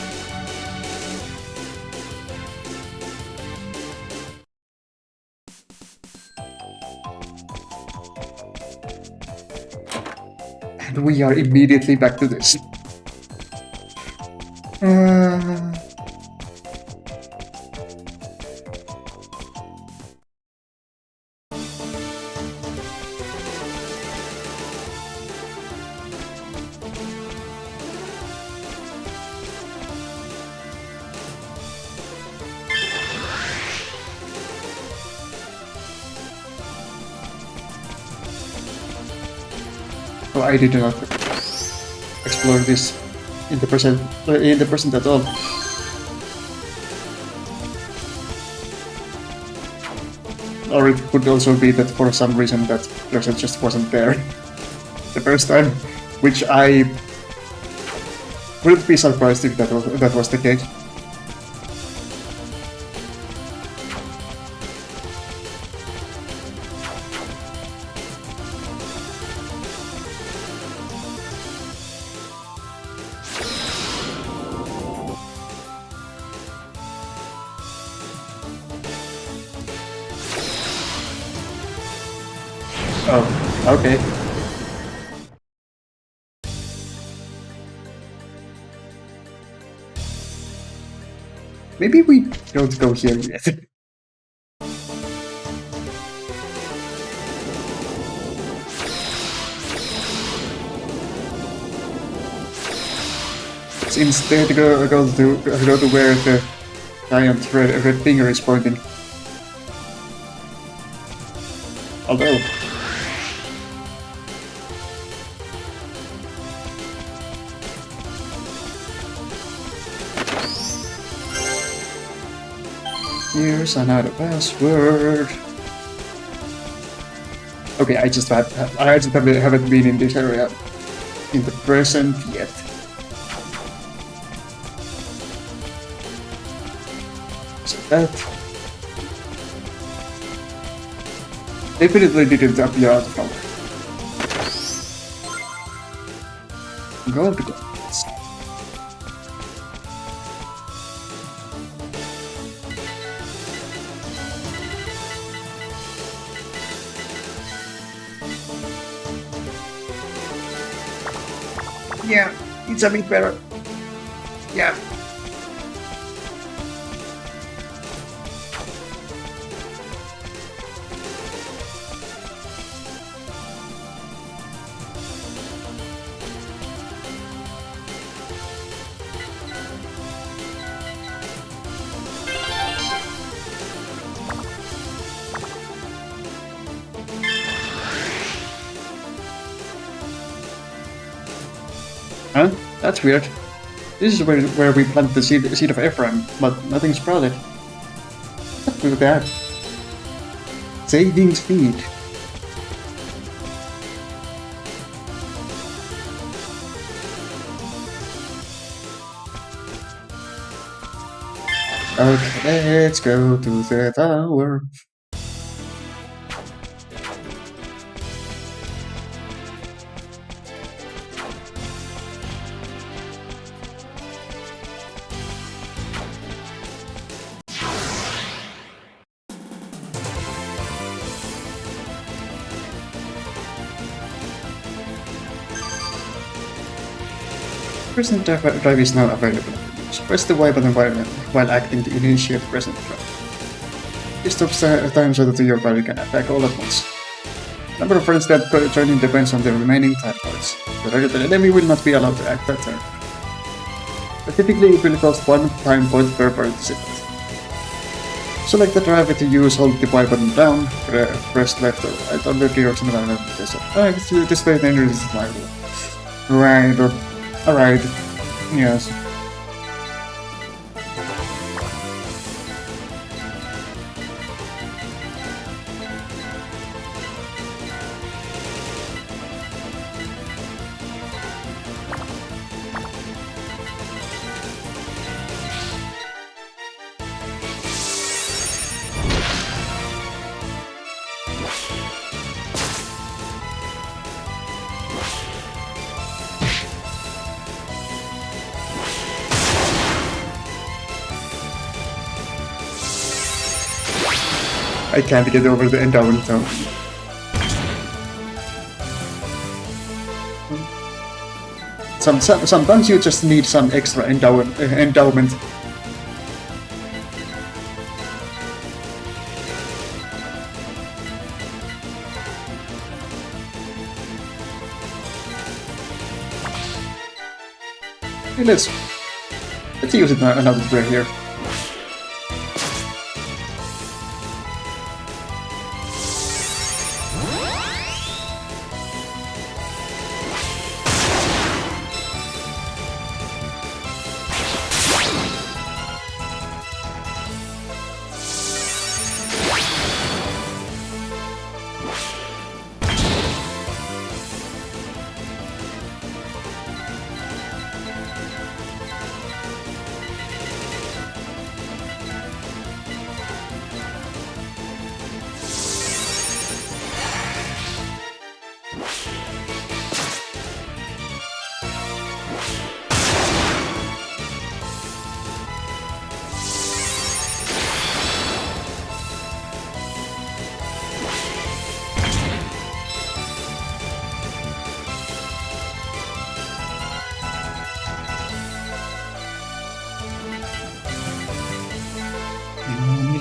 And we are immediately back to this. Oh, I did not explore this in the present at all. Or it could also be that for some reason that person just wasn't there the first time, which I wouldn't be surprised if that was the case. Oh, okay. Maybe we don't go here yet. Let's instead go to where the giant red finger is pointing. Although here's another password. Okay, I just haven't been in this area in the present yet. So that definitely didn't appear out of nowhere. Gold coins. Yeah, it's a bit better. Yeah. Huh? That's weird. This is where we planted the seed of Ephraim, but nothing sprouted. What was that? Saving speed. Okay, let's go to the tower. Present drive is now available. Press the Y button while acting to initiate present drive. This stops time so that your party can attack all at once. Number of friends that join in depends on the remaining time points. The targeted enemy will not be allowed to act that turn. But typically it will cost 1 time point per participant. Select the drive to use, hold the Y button down, press left or right on the gears and around the display the energy is liable. Right, alright. Yes. I can't get over the endowment though. Sometimes you just need some extra endowment. Hey, let's use it another turn here.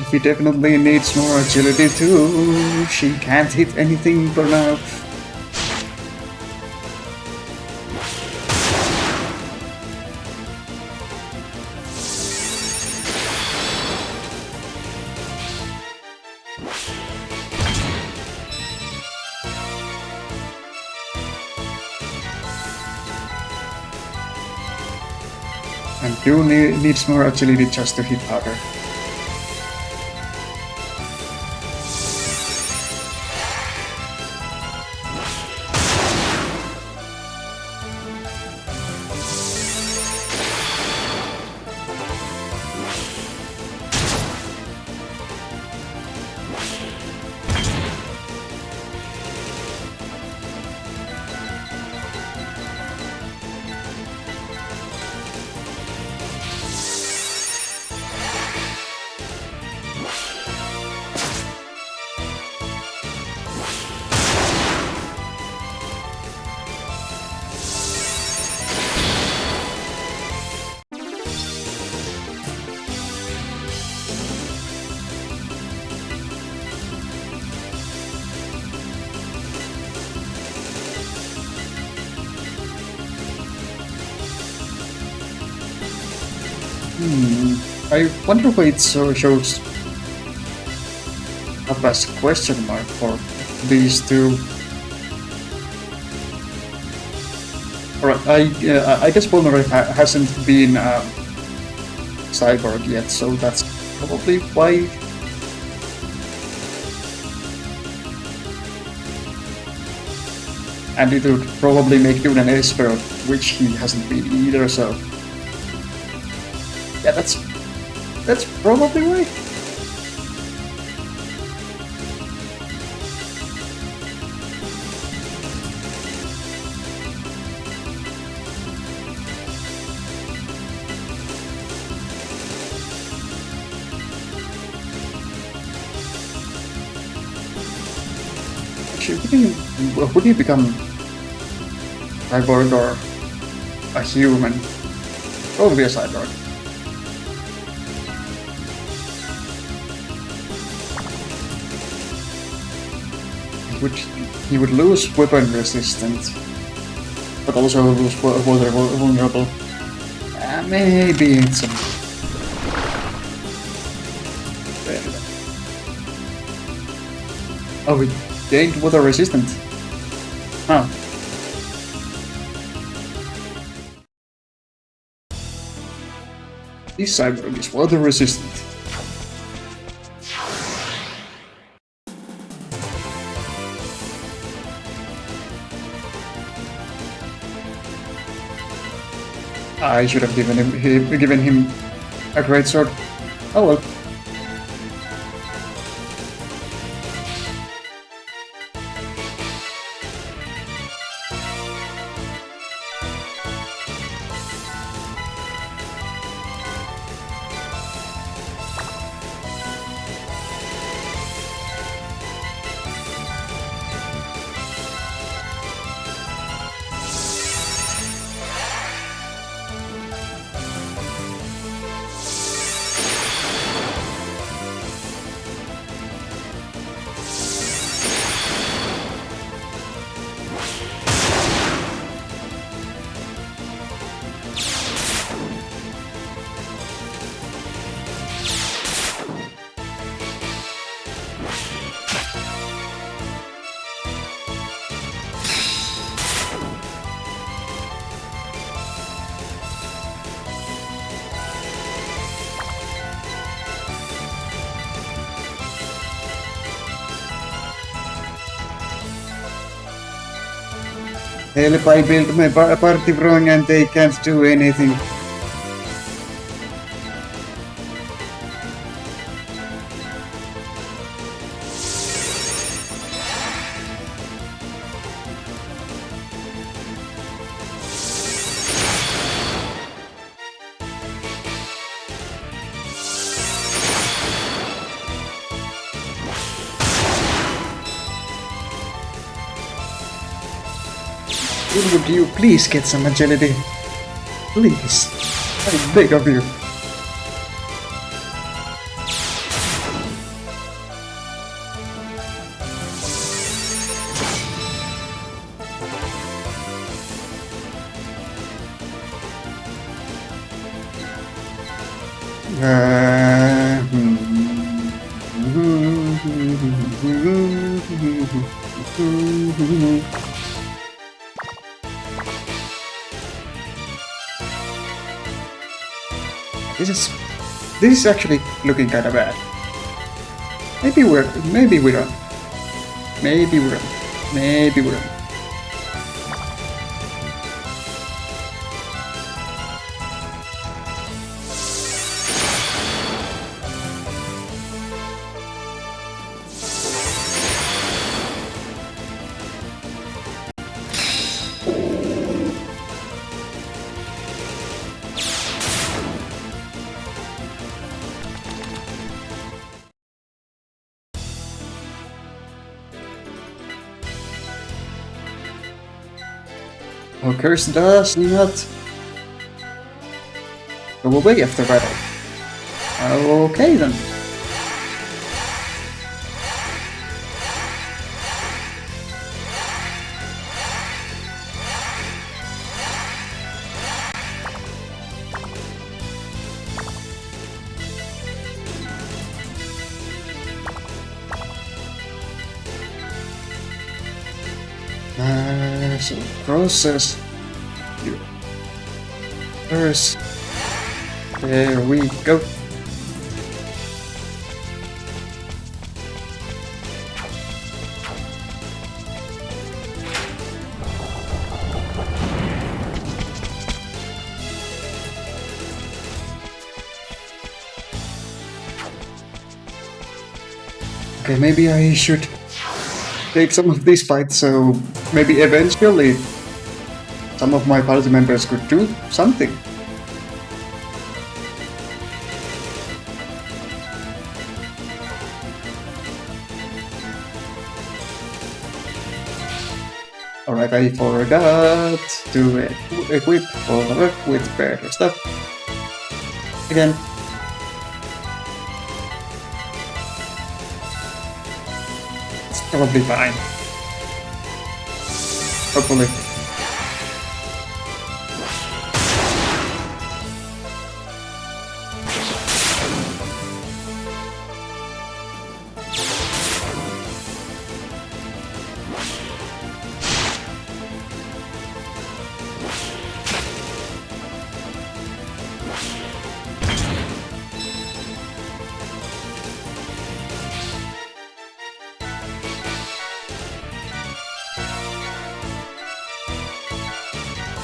He definitely needs more agility too. She can't hit anything for now. And you needs more agility just to hit harder. I wonder why it shows up as a question mark for these two. Alright, I guess Vulnerable hasn't been cyborg yet, so that's probably why. And it would probably make Dune an Esper, which he hasn't been either, so... Yeah, that's probably why. Actually, would he become cyborg or a human? Probably a cyborg. He would lose weapon resistance, but also lose water vulnerable. Maybe it's some... Oh, we gained water resistant. Huh. This cyborg is water resistant. I should have given him a great sword. Oh well. Help, I built my party wrong and they can't do anything. Would you please get some agility? Please. I beg of you. This is actually looking kind of bad. Maybe we don't. Maybe we don't. Maybe we don't. Our curse does not go away after battle. Okay then. So process you first. There we go. Okay, maybe I should take some of these fights, so maybe eventually some of my party members could do something. Alright, I forgot to equip or with better stuff. Again. It's probably fine. Hopefully.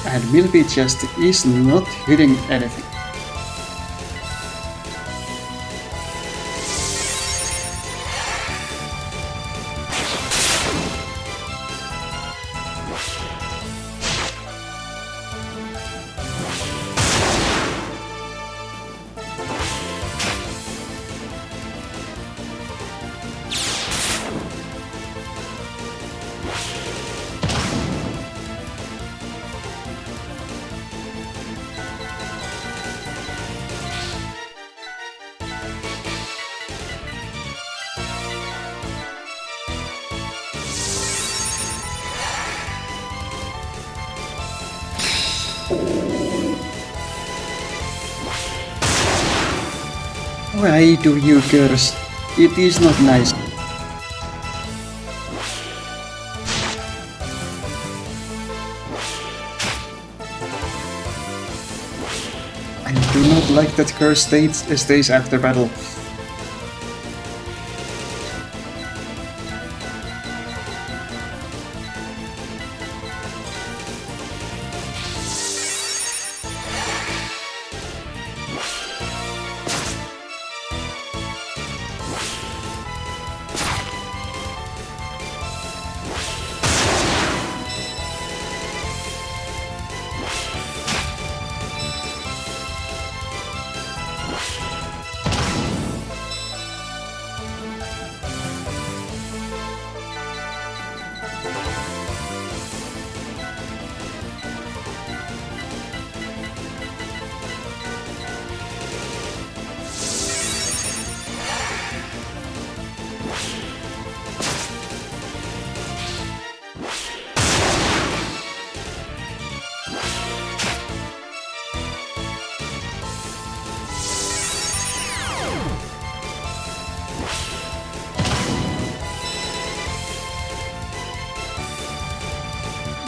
And Milby just is not hitting anything. Why do you curse? It is not nice. I do not like that curse stays after battle.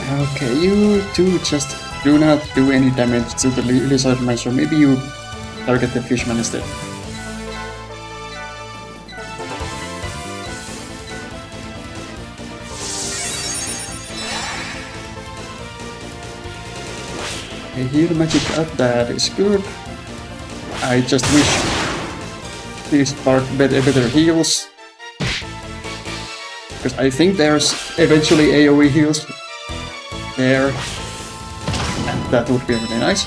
Okay, you two just do not do any damage to the lizard man, so maybe you target the fishman instead. Okay, heal magic up, that is good. I just wish this part better heals. Because I think there's eventually AoE heals there. And that would be really nice.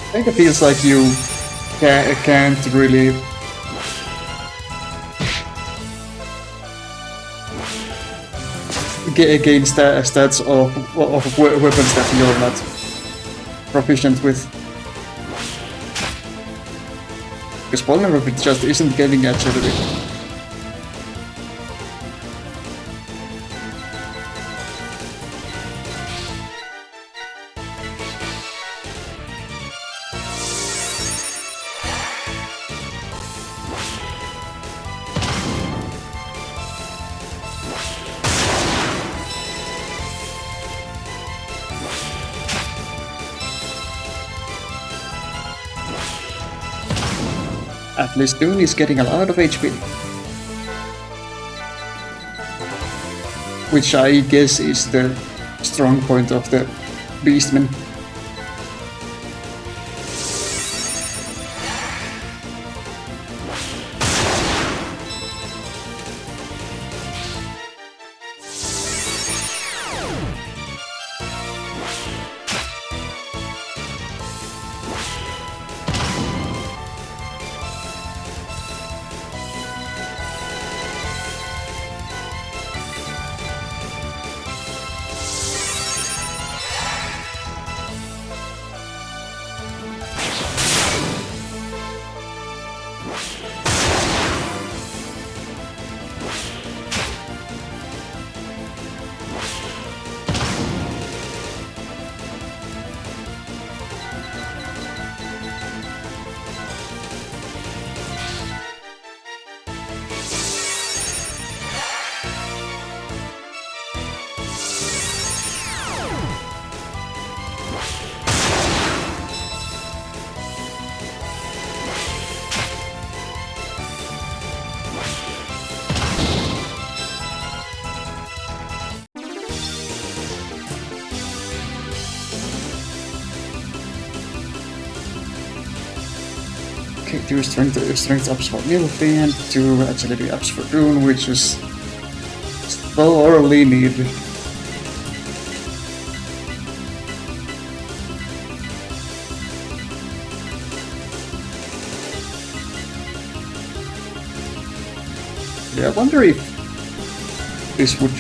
I think it feels like you can't really gain stats of weapons that you're not proficient with. Because vulnerable just isn't getting agility. At least Dune is getting a lot of HP. Which I guess is the strong point of the Beastman. Okay, 2 strength ups for Ixthy and 2 agility ups for Dune, which is sorely needed. Yeah, I wonder if this would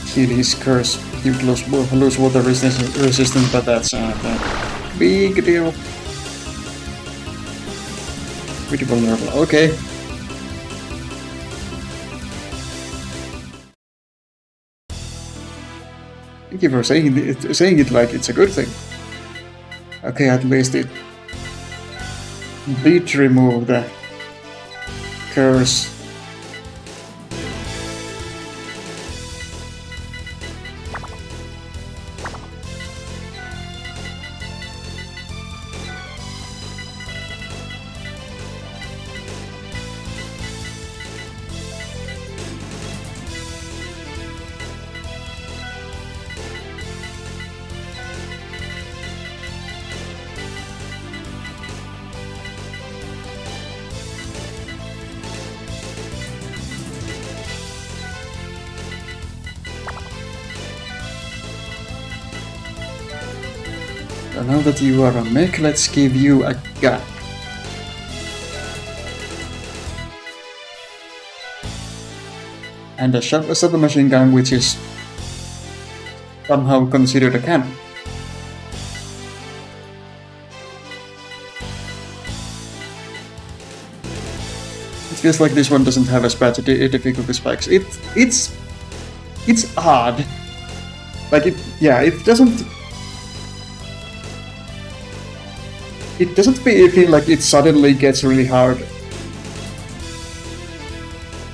heal his curse. He would lose water resistance, but that's not a big deal. Pretty vulnerable. Okay. Thank you for saying it like it's a good thing. Okay, at least it did remove the curse. So now that you are a mech, let's give you a gun. And a submachine gun, which is somehow considered a cannon. It feels like this one doesn't have as bad difficulty spikes. It's odd. Like it doesn't. It doesn't feel like it suddenly gets really hard.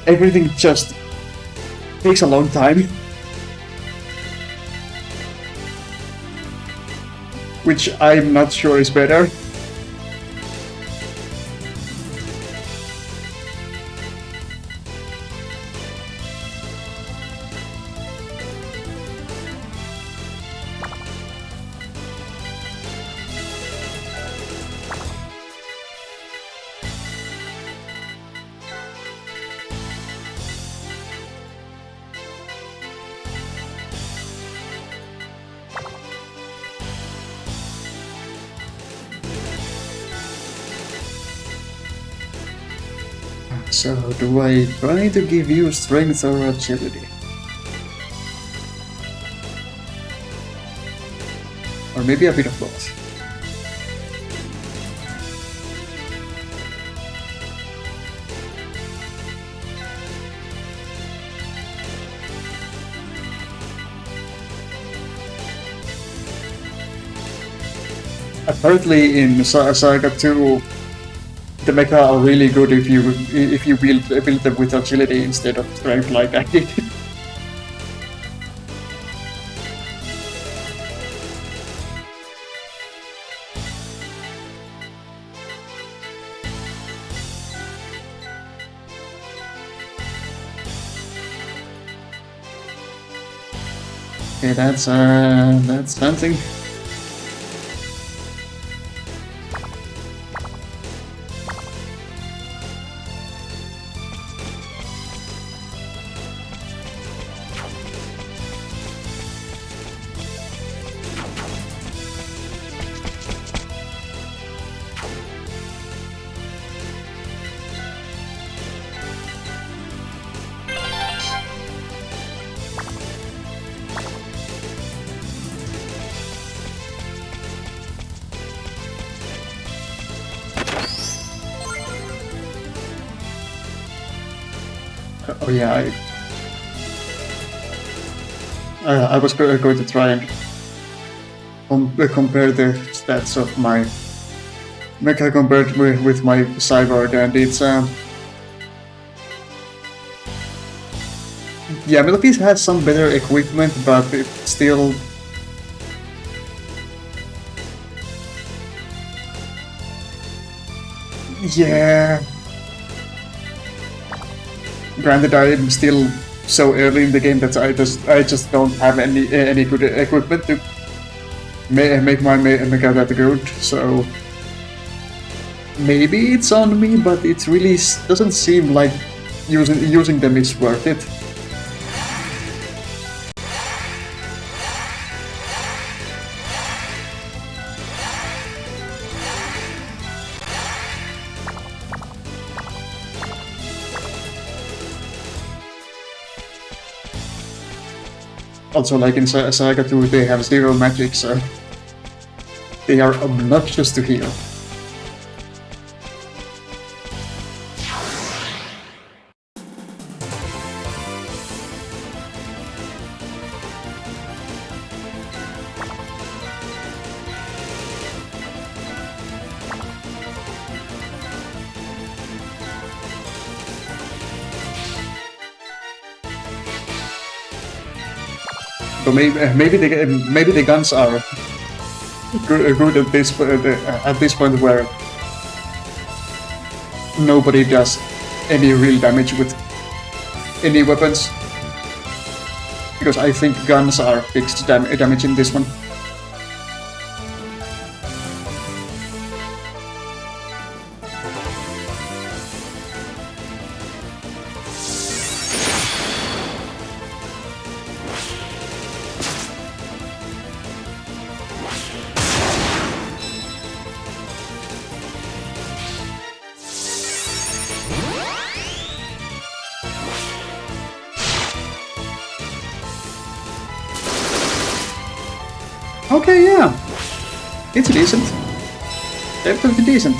Everything just takes a long time. Which I'm not sure is better. So, do I try to give you strength or agility? Or maybe a bit of both? Apparently in SaGa 2, the mecha are really good if you build them with agility instead of strength like I did. Okay, that's something. Oh yeah, I was going to try and compare the stats of my mecha compared with my cyborg, and it's yeah, Millipede has some better equipment, but it's still yeah. Granted, I'm still so early in the game that I just don't have any good equipment to make my mecha that good. So maybe it's on me, but it really doesn't seem like using them is worth it. Also, like in SaGa 2, they have zero magic, so they are obnoxious to heal. So maybe the guns are good at this point where nobody does any real damage with any weapons, because I think guns are fixed damage in this one. Okay, yeah. It's decent. Definitely decent.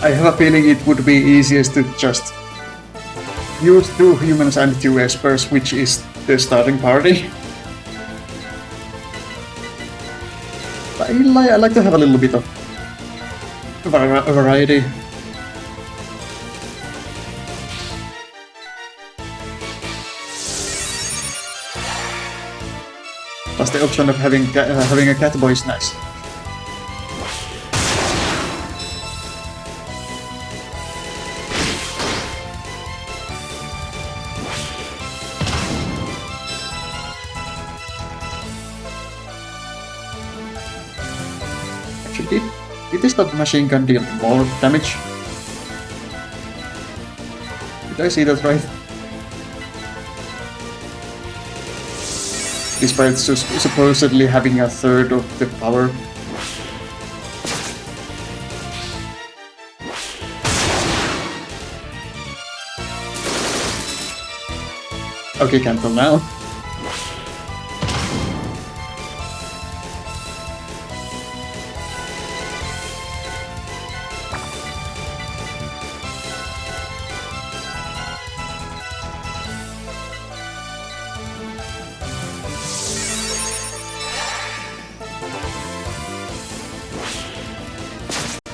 I have a feeling it would be easiest to just use 2 humans and 2 espers, which is the starting party. I like to have a little bit of variety. Plus the option of having a cat boy is nice. Actually, did this not machine gun deal more damage? Did I see that right? Despite supposedly having a third of the power. Okay, cancel now.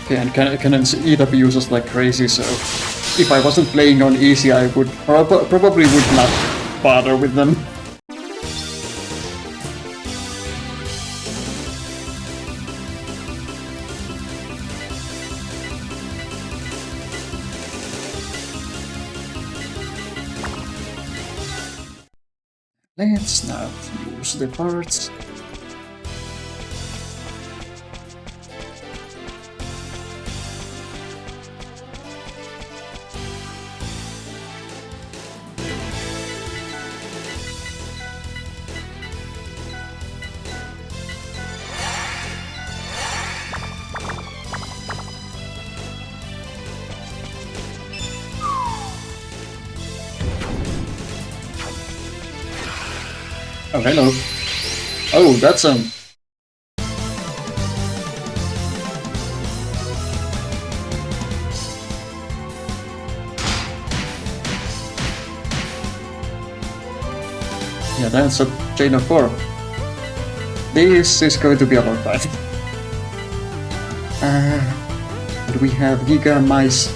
Okay, and cannons eat up users like crazy, so if I wasn't playing on easy, I would probably would not bother with them. Let's now use the parts. Oh, hello. Oh, that's yeah, that's a chain of 4. This is going to be a long fight. And we have Giga Mice.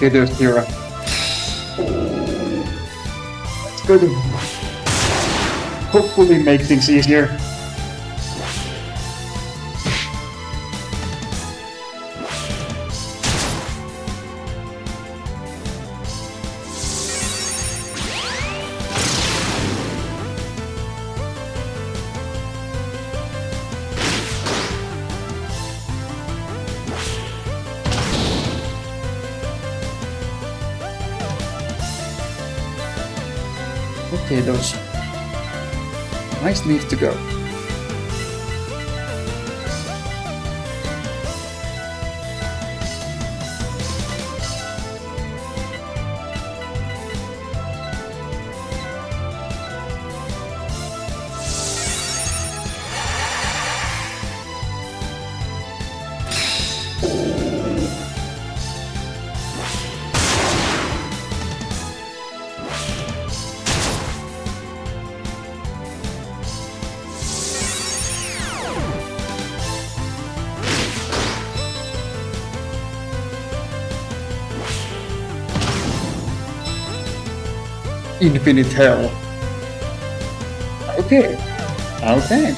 Okay, there's Tira. It's going to hopefully make things easier. Okay, those mice need to go. infinite hell. Okay. Okay.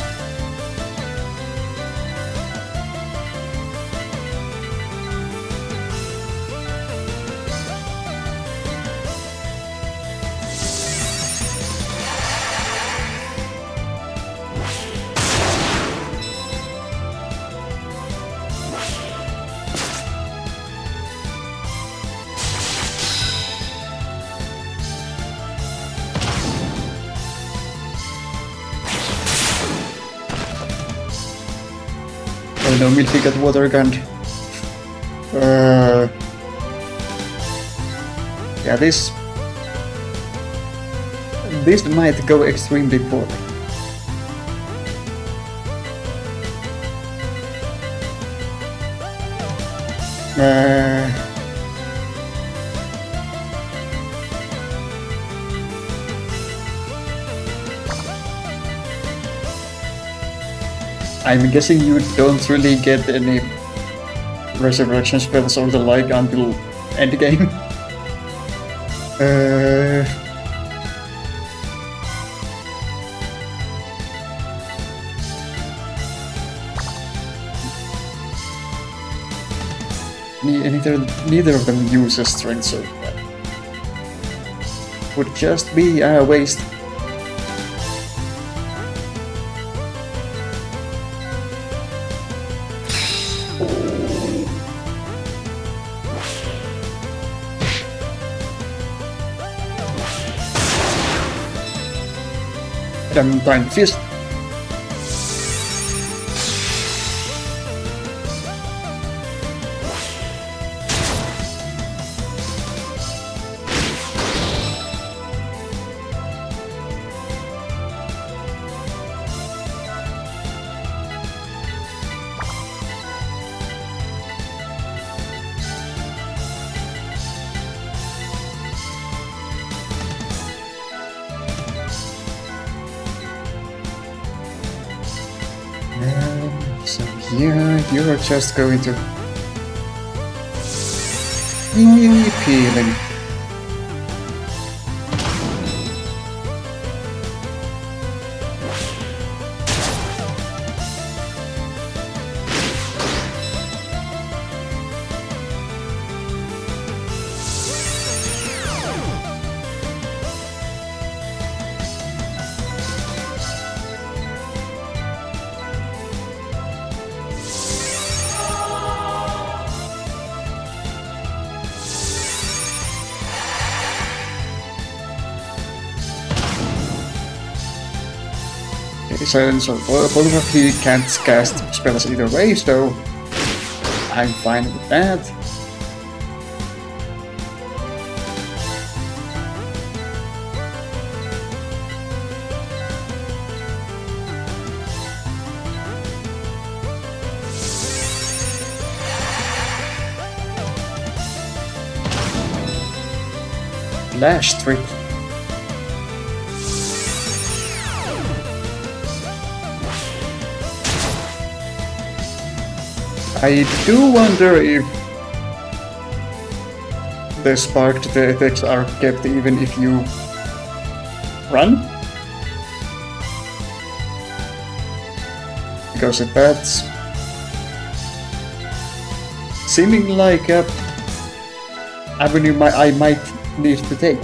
Oh no, Milty got water gunned. Yeah, this might go extremely poorly. I'm guessing you don't really get any resurrection spells or the like until endgame. Neither of them uses strength, so that would just be a waste. Adamantine Fist. So here you're just going to peeling. So both of you can't cast spells either way, so I'm fine with that. Flash Strip. I do wonder if the sparked effects are kept even if you run. Because that's seeming like a avenue I might need to take.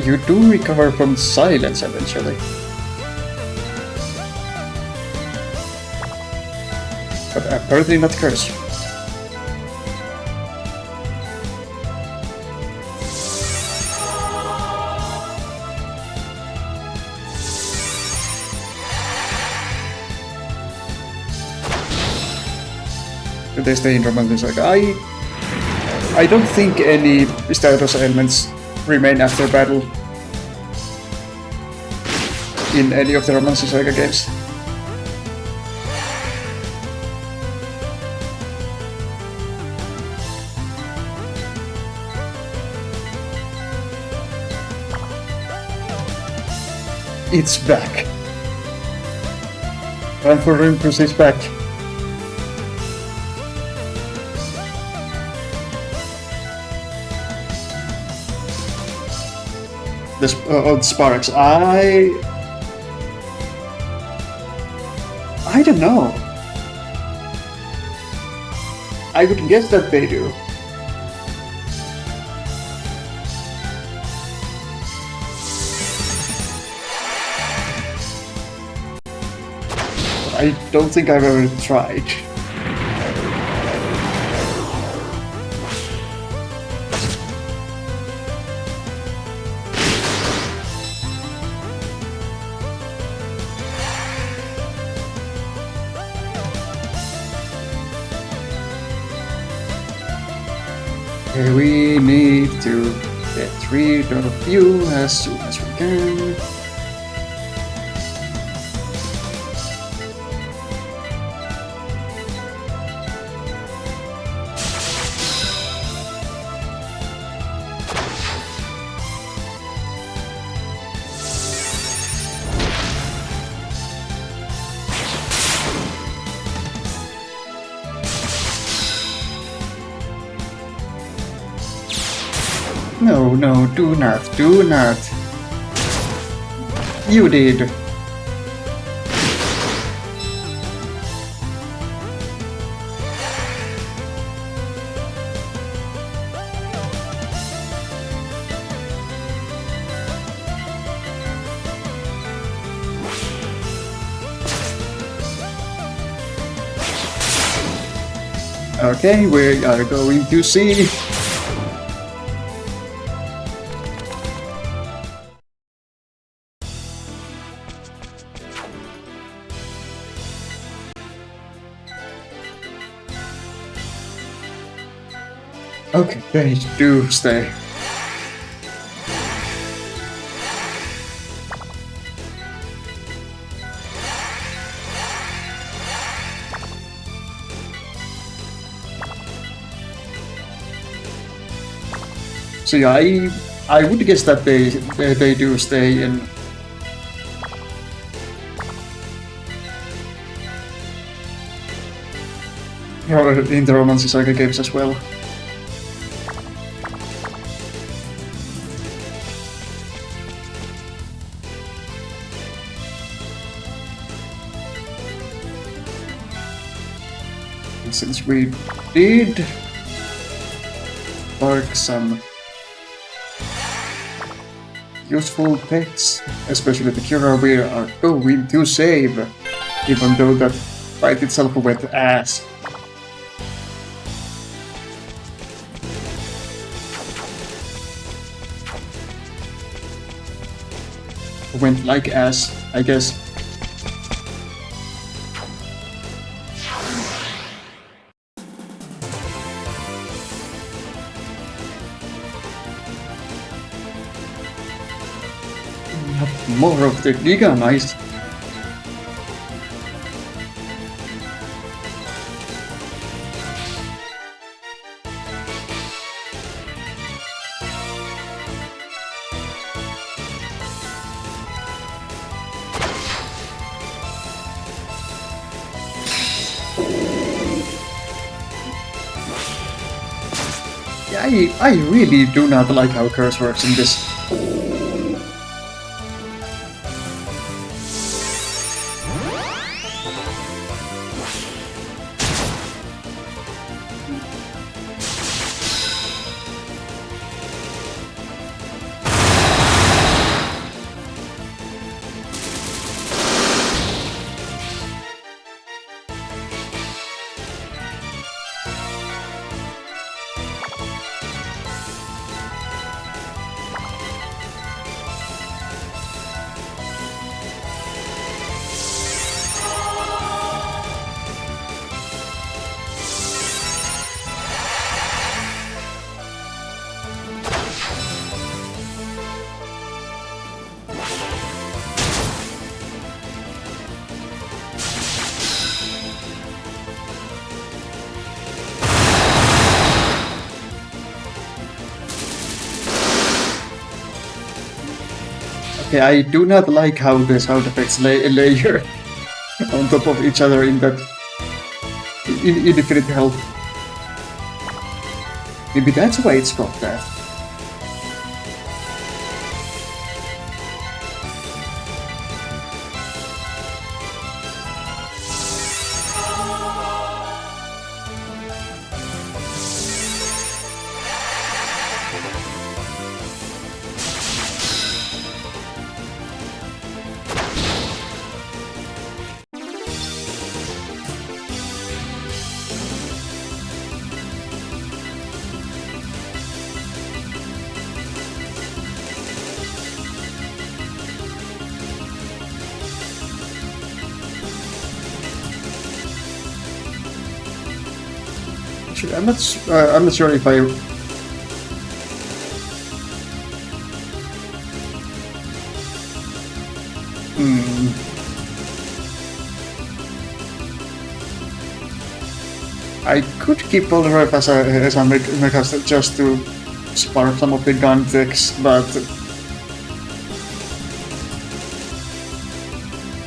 You do recover from silence eventually. But apparently not curse. They stay in Romantic. Like I don't think any status elements remain after battle in any of the Romantic SaGa games. It's back. Time for Rimkus is back. The Sparks. I don't know. I would guess that they do. I don't think I've ever tried. We need to get rid of you as soon as we can. No, do not. You did. Okay, we are going to see. Okay, they do stay. So yeah, I would guess that they do stay in. Or in the Romancy Saga games as well. And since we did spark some useful pets, especially the Cura, we are going to save, even though that fight itself went ass. Went like ass, I guess. More of the Giga, nice. Yeah, I really do not like how Curse works in this. Okay, I do not like how the sound effects layer on top of each other in that infinite health. Maybe that's why it's called that. Actually, I'm not sure if I. I could keep Polnareff as a mecha just to spark some of the gun techs, but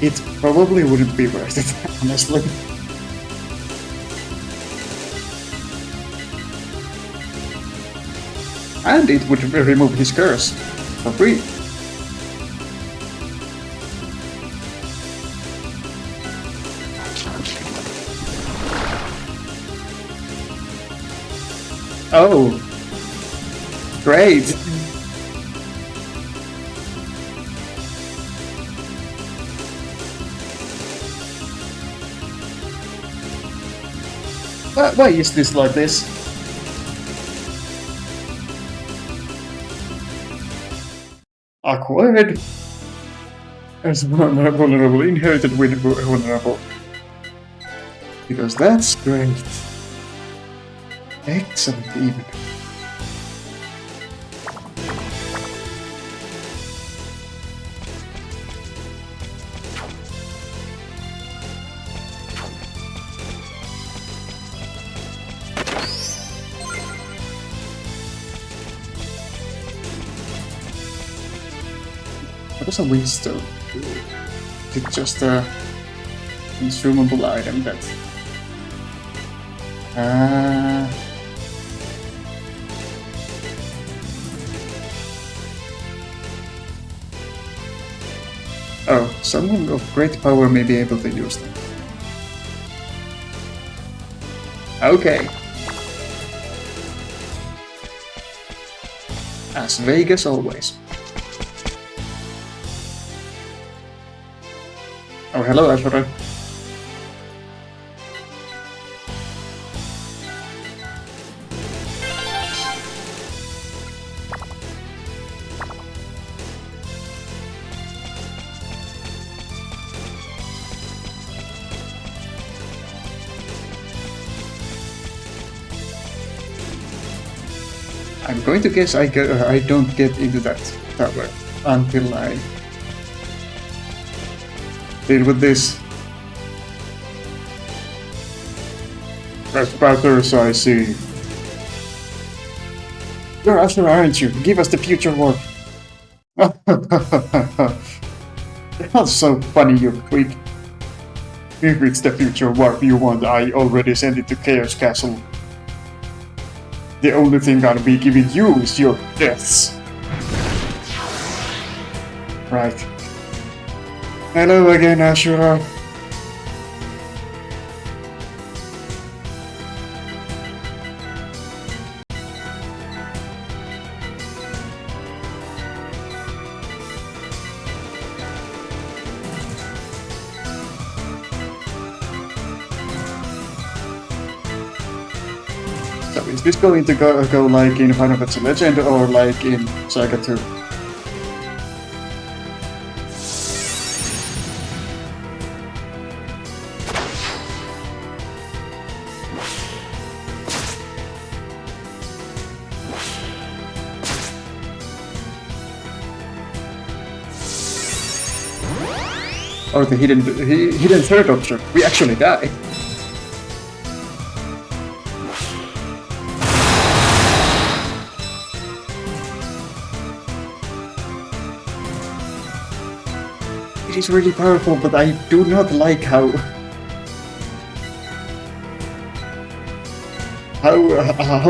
it probably wouldn't be worth it, honestly. And it would remove his curse for free. Oh, great! Why is this like this? Acquired as vulnerable, inherited with vulnerable. Because that's great. Excellent, even. What does a windstone do? It's just a consumable item that. Oh, someone of great power may be able to use them. Okay. As vague as always. Oh, hello, Ashura. I'm going to guess I don't get into that tower until I deal with this. As batters I see. You're Asher, aren't you? Give us the future warp. That's so funny, you freak. If it's the future warp you want, I already sent it to Chaos Castle. The only thing I'll be giving you is your deaths. Right. Hello again, Ashura. So is this going to go like in Final Fantasy Legend or like in SaGa 2? Or the hidden third option. We actually die. It is really powerful, but I do not like how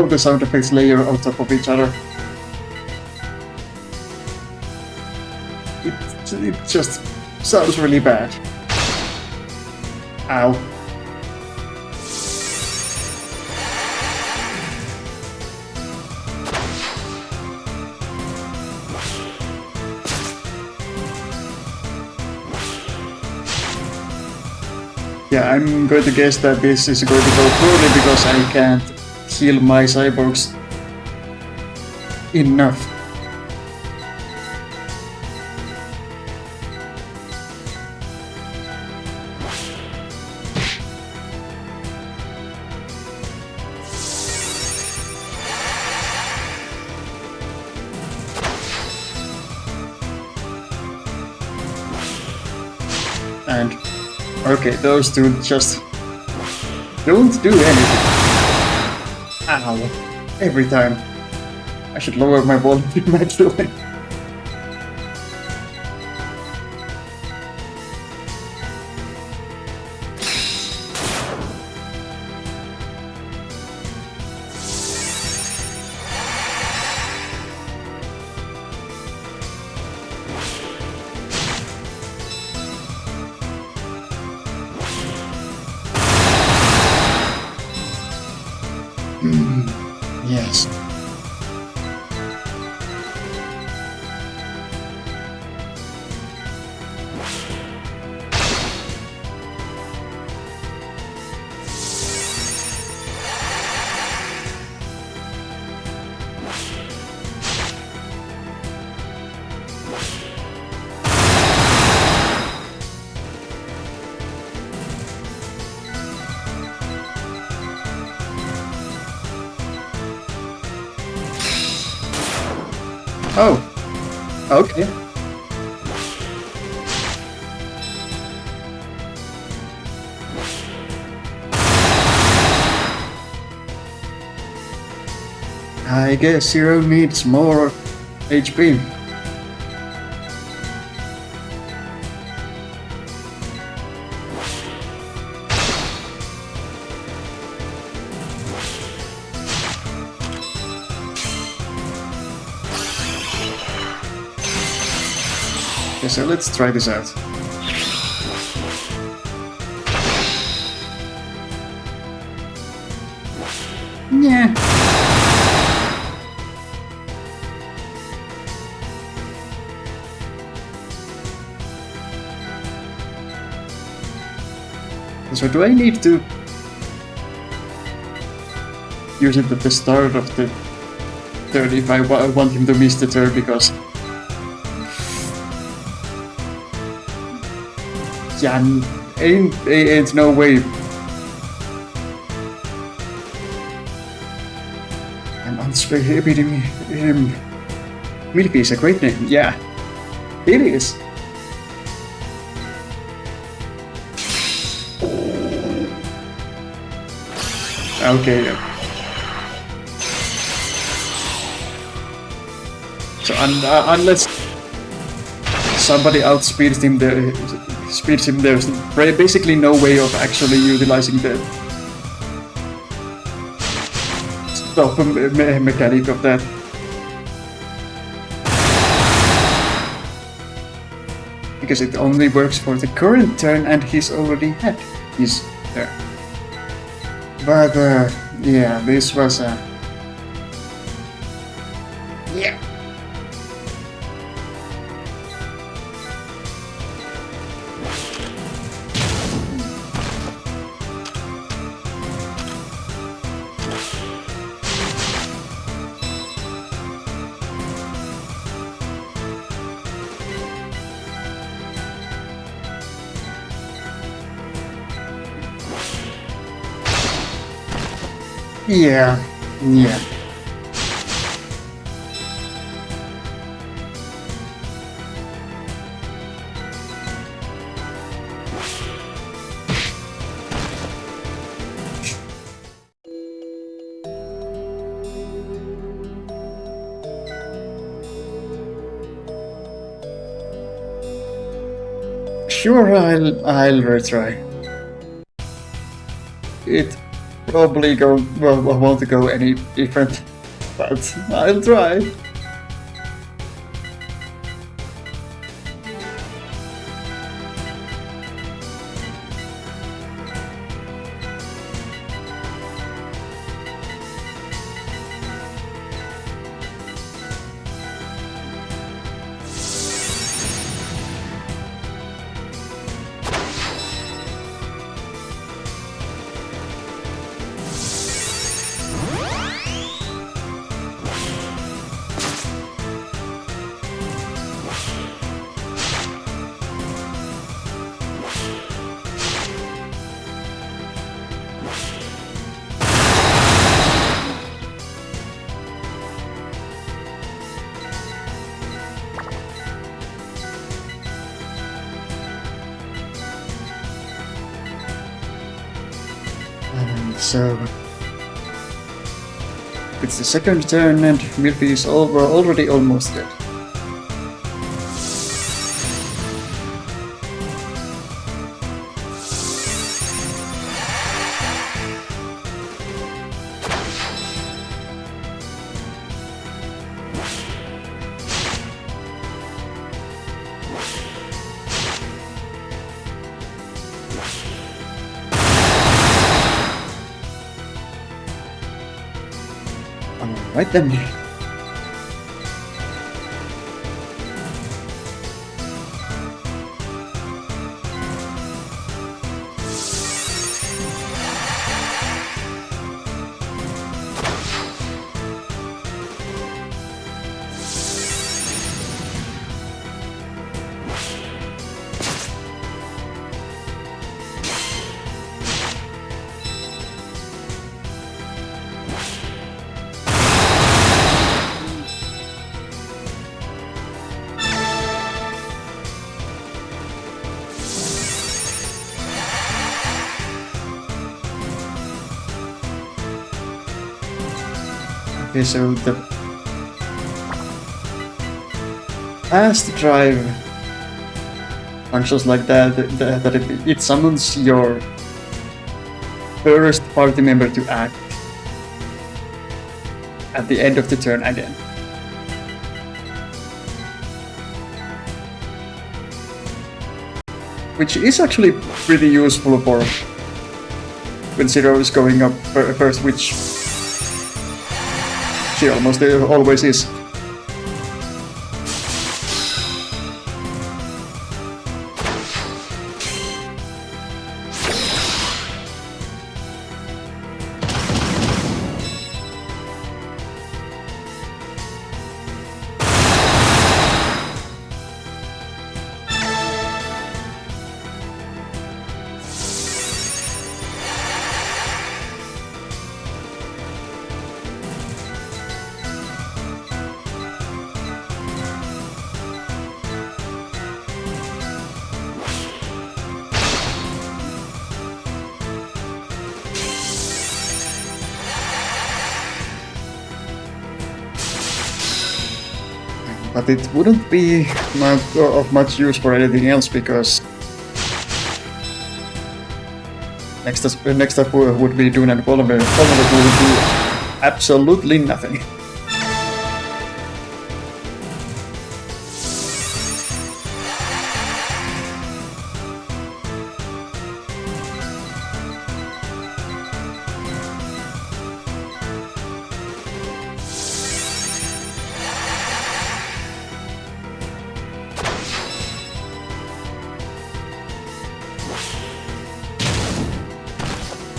the sound effects layer on top of each other. It just sounds really bad. Ow. Yeah, I'm going to guess that this is going to go poorly because I can't heal my cyborgs enough. And okay, those two just don't do anything. Ow. Every time. I should lower my volume actually. Yes. Oh. Okay. I guess Zero needs more HP. Okay, so let's try this out. Yeah. So do I need to use it at the start of the turn if I want him to miss the turn, because yeah, ain't no way. I'm unspeaking him. Milky is a great name, yeah. It is. Okay. So unless somebody outspeeds him, there's basically no way of actually utilizing the stop mechanic of that. Because it only works for the current turn, and he's already had his turn. But yeah, this was a yeah. Yeah. Sure, I'll retry. It probably won't go any different, but I'll try. So it's the second turn and Milby is already almost dead. Right then. Okay, so the fast drive functions like that it summons your first party member to act at the end of the turn again. Which is actually pretty useful for when Zero is going up first, which she almost always is. But it wouldn't be of much use for anything else because next up would be Dune and Polymer who would do absolutely nothing.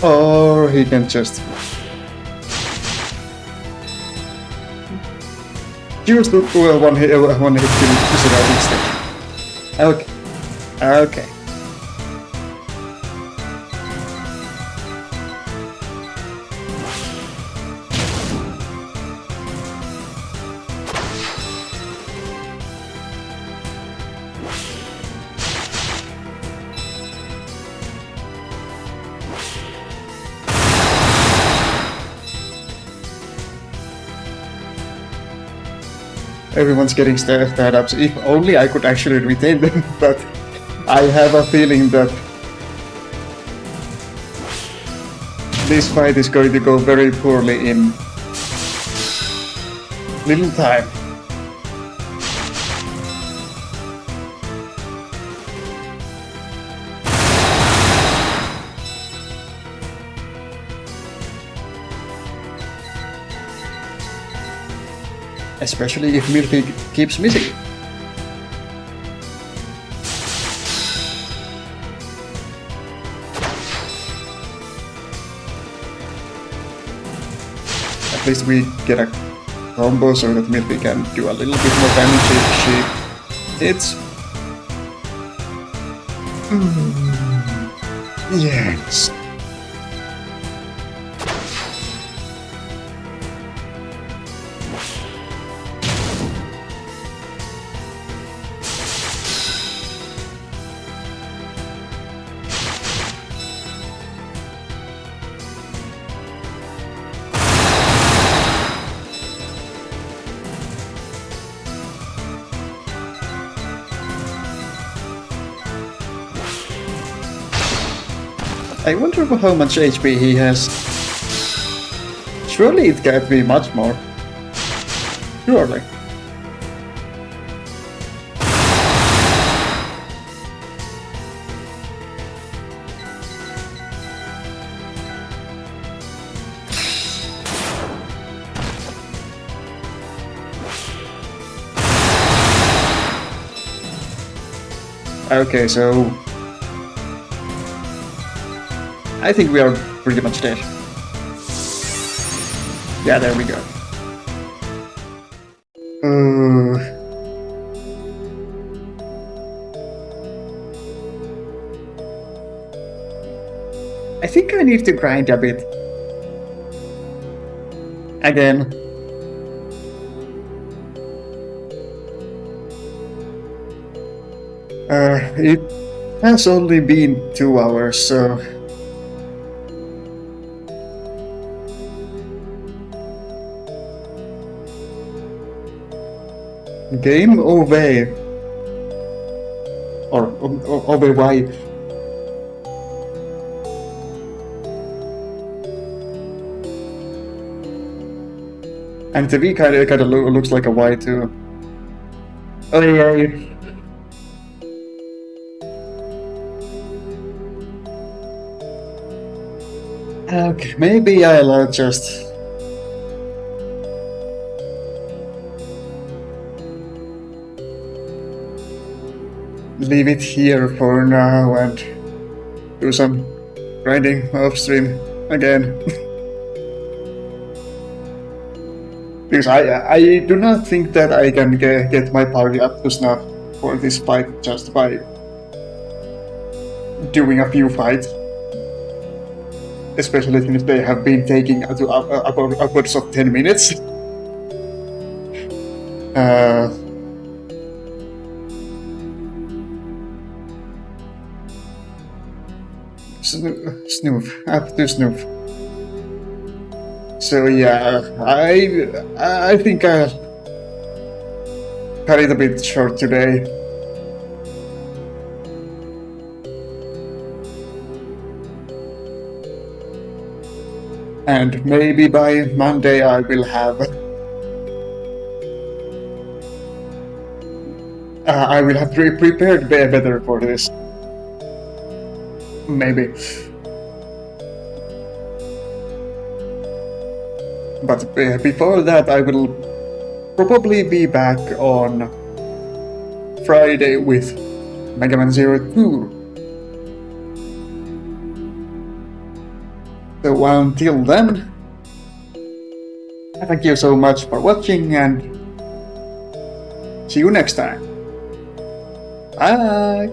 Or he can just choose to one hit kill instead. Okay. Okay. Everyone's getting stared up, so if only I could actually retain them, but I have a feeling that this fight is going to go very poorly in little time. Especially if Milky keeps missing. At least we get a combo so that Milky can do a little bit more damage if she hits. Yes. I wonder how much HP he has. Surely it can't be much more. Surely. Okay, so I think we are pretty much dead. Yeah, there we go. I think I need to grind a bit. Again. It has only been 2 hours, so game over. Or over why? And the V kind of looks like a Y too. Oh yeah. Okay, maybe I'll just leave it here for now and do some grinding off stream again. Because I do not think that I can get my party up to snuff for this fight just by doing a few fights. Especially since they have been taking upwards of 10 minutes. Snoof, up to Snoof. So yeah, I think I'll cut it a bit short today. And maybe by Monday I will have prepared better for this. Maybe. But before that I will probably be back on Friday with Mega Man 02. So until then, thank you so much for watching and see you next time. Bye!